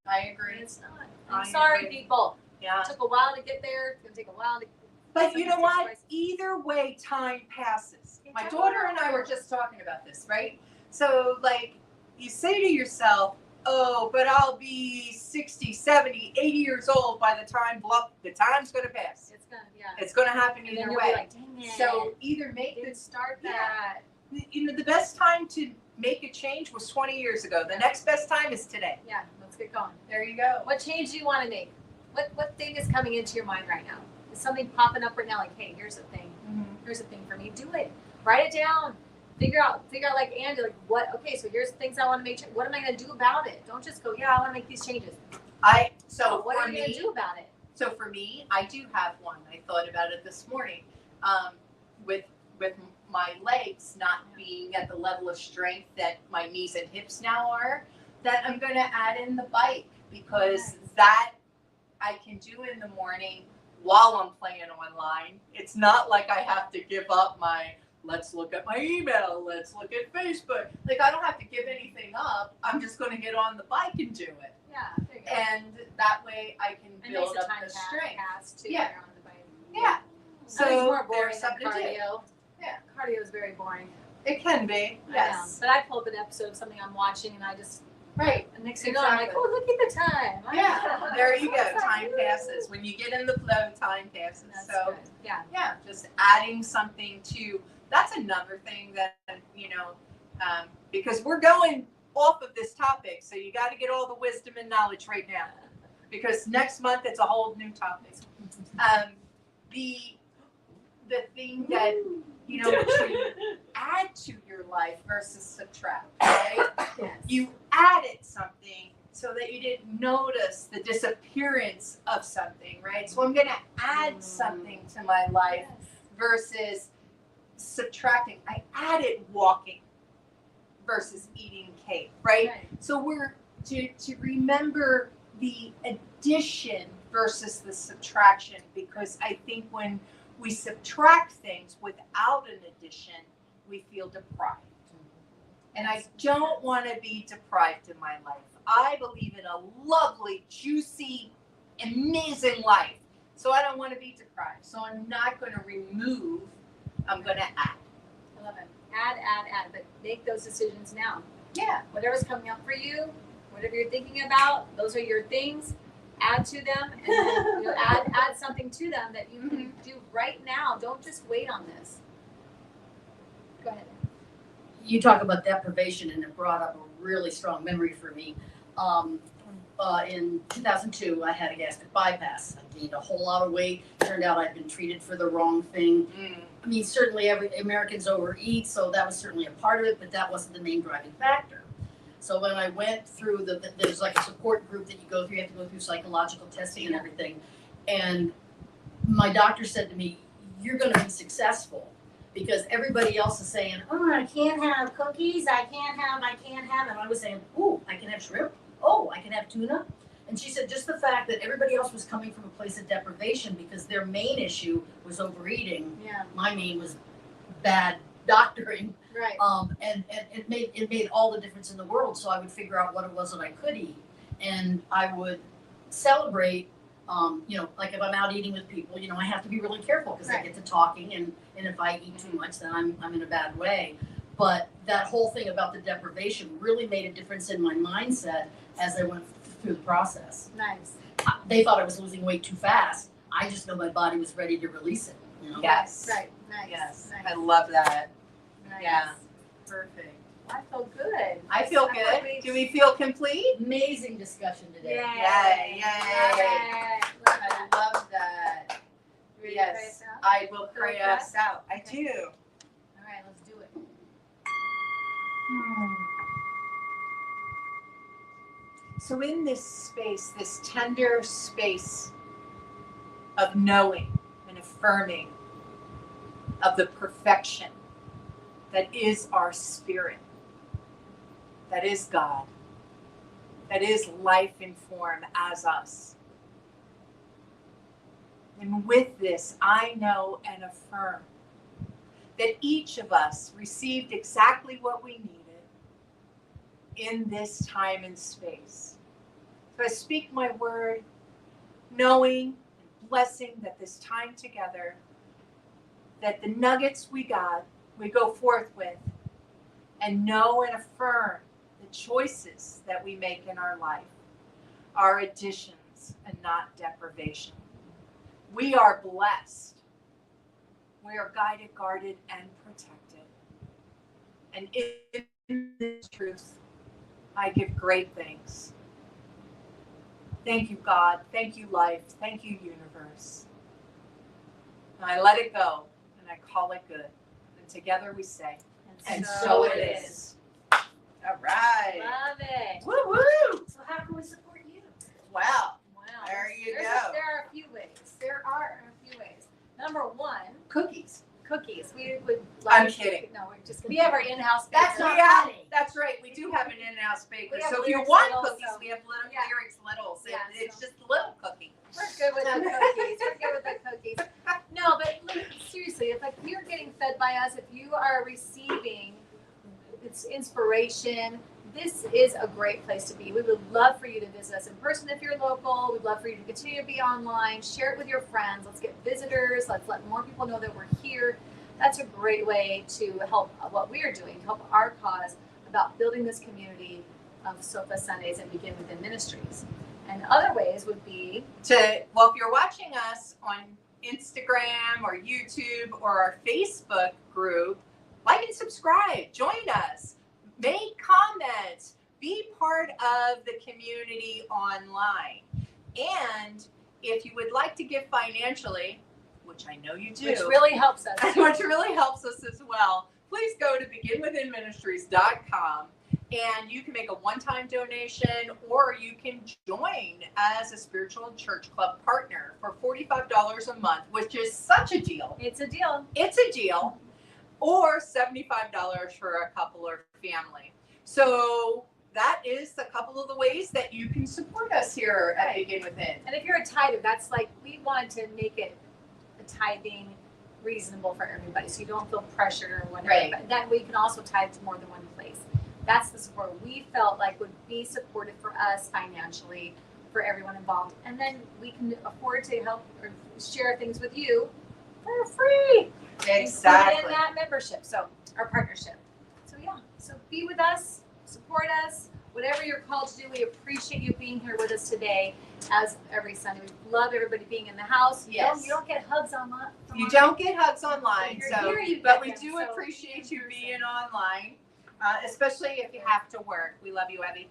S4: I
S3: And
S4: agree.
S3: it's not.
S4: I
S3: I'm sorry,
S4: agree.
S3: people.
S4: Yeah.
S3: It took a while to get there. It's gonna take a while to.
S4: But you know
S3: Sometimes
S4: what?
S3: it's
S4: Either way, time passes.
S3: It
S4: My
S3: does.
S4: daughter and I were just talking about this, right? So, like, you say to yourself, oh, but I'll be 60, 70, 80 years old by the time the time's going to pass.
S3: It's gonna, yeah.
S4: It's going to happen
S3: And then
S4: either
S3: you'll
S4: way.
S3: be like, dang it.
S4: So either make
S3: didn't
S4: the
S3: start
S4: Yeah.
S3: that.
S4: the best time to make a change was 20 years ago. The next best time is today.
S3: Yeah, let's get going.
S4: There you go.
S3: What change do you want to make? What thing is coming into your mind right now? Is something popping up right now? Like, hey, here's a thing. Here's a thing for me. Do it. Write it down. Figure out like Andy, like what? Okay, so here's things I want to make. What am I going to do about it? Don't just go, yeah, I want to make these changes.
S4: So
S3: What
S4: for
S3: are you going
S4: me,
S3: to do about it?
S4: So for me, I do have one. I thought about it this morning. With my legs not being at the level of strength that my knees and hips now are, that I'm going to add in the bike, because that I can do in the morning while I'm playing online. It's not like I have to give up my, let's look at my email, let's look at Facebook. Like, I don't have to give anything up. I'm just going to get on the bike and do it.
S3: Yeah, there you go.
S4: And that way I can
S3: It
S4: build
S3: makes
S4: up
S3: time
S4: the strength.
S3: pass too.
S4: Yeah.
S3: when you're on the bike.
S4: Yeah.
S3: So it's more
S4: So
S3: boring
S4: there's
S3: than
S4: something to do.
S3: cardio.
S4: Yeah.
S3: Cardio is very boring.
S4: It can be,
S3: I know.
S4: yes.
S3: But I pull up an episode of something I'm watching, and I just
S4: Right.
S3: and next thing you know, I'm like,
S4: Exactly.
S3: oh, look at the time.
S4: Yeah, there you go. Time passes. When you get in the flow, time passes.
S3: That's
S4: So
S3: good. Yeah.
S4: yeah, just adding something to, that's another thing that, because we're going off of this topic, so you got to get all the wisdom and knowledge right now, because next month it's a whole new topic. The thing that, to add to your life versus subtract, right?
S3: Yes.
S4: You added something so that you didn't notice the disappearance of something, right? So I'm going to add something to my life versus subtracting. I added walking versus eating cake, right? So we're to remember the addition versus the subtraction, because I think when we subtract things without an addition, we feel deprived. And I don't want to be deprived in my life. I believe in a lovely, juicy, amazing life. So I don't want to be deprived. So I'm not going to remove, I'm going to add.
S3: I love it. Add. But make those decisions now.
S4: Yeah.
S3: Whatever's coming up for you, whatever you're thinking about, those are your things. Add to them, and then, add something to them that you can do right now. Don't just wait on this. Go ahead.
S5: You talk about deprivation, and it brought up a really strong memory for me. In 2002, I had a gastric bypass. I gained a whole lot of weight. Turned out I'd been treated for the wrong thing. I mean, certainly Americans overeat, so that was certainly a part of it, but that wasn't the main driving factor. So when I went through there's like a support group that you go through, you have to go through psychological testing and everything. And my doctor said to me, you're going to be successful, because everybody else is saying, oh, I can't have cookies, I can't have, and I was saying, oh, I can have shrimp, oh, I can have tuna. And she said just the fact that everybody else was coming from a place of deprivation because their main issue was overeating.
S3: Yeah.
S5: My main was bad doctoring.
S3: Right.
S5: And it made all the difference in the world. So I would figure out what it was that I could eat, and I would celebrate. Like if I'm out eating with people, I have to be really careful because I get to talking, and if I eat too much, then I'm in a bad way. But that whole thing about the deprivation really made a difference in my mindset as I went through the process.
S3: Nice.
S5: They thought I was losing weight too fast. I just know my body was ready to release it.
S4: Yes.
S3: Right. Nice.
S4: Yes.
S3: Nice.
S4: I love that.
S3: Nice.
S4: Yeah. Perfect.
S3: I feel good.
S4: I feel good. Do we feel complete?
S5: Amazing discussion today.
S4: Yay.
S3: Love it. Love
S4: I
S3: that.
S4: love that.
S3: Ready to pray
S4: Yes,
S3: us out?
S4: I will pray
S3: Pray
S4: us out. I
S3: Okay.
S4: do.
S3: All right, let's do it.
S4: So in this space, this tender space of knowing and affirming of the perfection that is our spirit, that is God, that is life in form as us. And with this, I know and affirm that each of us received exactly what we needed in this time and space. So I speak my word, knowing and blessing that this time together, that the nuggets we got, we go forth with, and know and affirm the choices that we make in our life are additions and not deprivation. We are blessed. We are guided, guarded, and protected. And in this truth, I give great thanks. Thank you, God. Thank you, life. Thank you, universe. And I let it go, and I call it good. And together we say, and so it is. All right.
S3: Love it.
S4: Woo woo.
S5: So how can we support you?
S4: Wow.
S3: Wow.
S4: There you
S3: There are a few ways. Number one,
S4: Cookies.
S3: cookies. We would
S4: I'm
S3: love
S4: kidding.
S3: No, we're just we have our in-house
S5: That's
S3: baker.
S5: not funny.
S4: That's right. We do have an in-house baker.
S3: We have
S4: So if you
S3: Lyrics
S4: want
S3: Littles,
S4: cookies,
S3: so-
S4: we have little
S3: Yeah.
S4: Lyrics Littles.
S3: Yeah,
S4: It's
S3: so-
S4: just a little cookie.
S3: We're good with the cookies. We're good with the cookies. No, but look, seriously, if you're getting fed by us, if you are receiving it's inspiration, this is a great place to be. We would love for you to visit us in person if you're local. We'd love for you to continue to be online. Share it with your friends. Let's get visitors. Let's let more people know that we're here. that's a great way to help what we are doing, help our cause about building this community of Sofa Sundays and Begin Within Ministries. And other ways would be
S4: if you're watching us on Instagram or YouTube or our Facebook group, like and subscribe, join us, make comments, be part of the community online. And if you would like to give financially, which I know you do,
S3: which really helps us.
S4: which really helps us as well, please go to beginwithinministries.com and you can make a one-time donation, or you can join as a spiritual church club partner for $45 a month, which is such a deal.
S3: It's a deal.
S4: It's a deal. Or $75 for a couple or family. So that is a couple of the ways that you can support us here at Begin Within.
S3: And if you're a tither, that's like, we wanted to make it a tithing reasonable for everybody, so you don't feel pressured or whatever.
S4: Right.
S3: But then we can also tithe to more than one place. That's the support we felt like would be supportive for us financially, for everyone involved. And then we can afford to help or share things with you for free.
S4: Exactly.
S3: Included in that membership, so our partnership. So yeah, so be with us, support us, whatever you're called to do. We appreciate you being here with us today, as every Sunday. We love everybody being in the house.
S4: Yes.
S3: You don't get hugs online.
S4: You don't get hugs online,
S3: You're
S4: so
S3: here, you
S4: but
S3: get
S4: we
S3: them,
S4: do
S3: so
S4: appreciate
S3: be
S4: you
S3: in person.
S4: being online, especially if you have to work. We love you, Evie.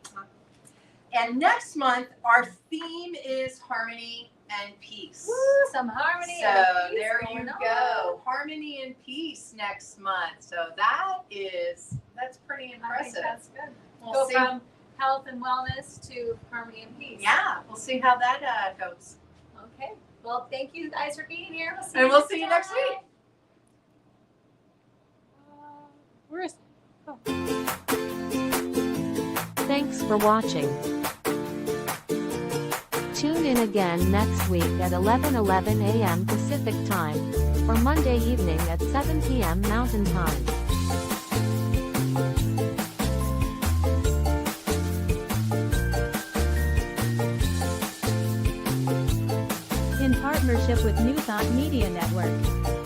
S4: And next month, our theme is harmony and peace.
S3: Woo, some harmony.
S4: So
S3: and peace
S4: there you
S3: going on.
S4: go, harmony and peace next month. So that's pretty
S3: I think
S4: impressive.
S3: that's good.
S4: We'll
S3: Go
S4: see.
S3: from health and wellness to harmony and peace.
S4: Yeah, we'll see how that goes.
S3: Okay. Well, thank you guys for being here.
S4: We'll see you next week.
S3: Where is?
S2: Thanks for watching. Tune in again next week at 11:11 a.m. Pacific Time, or Monday evening at 7 p.m. Mountain Time. In partnership with New Thought Media Network.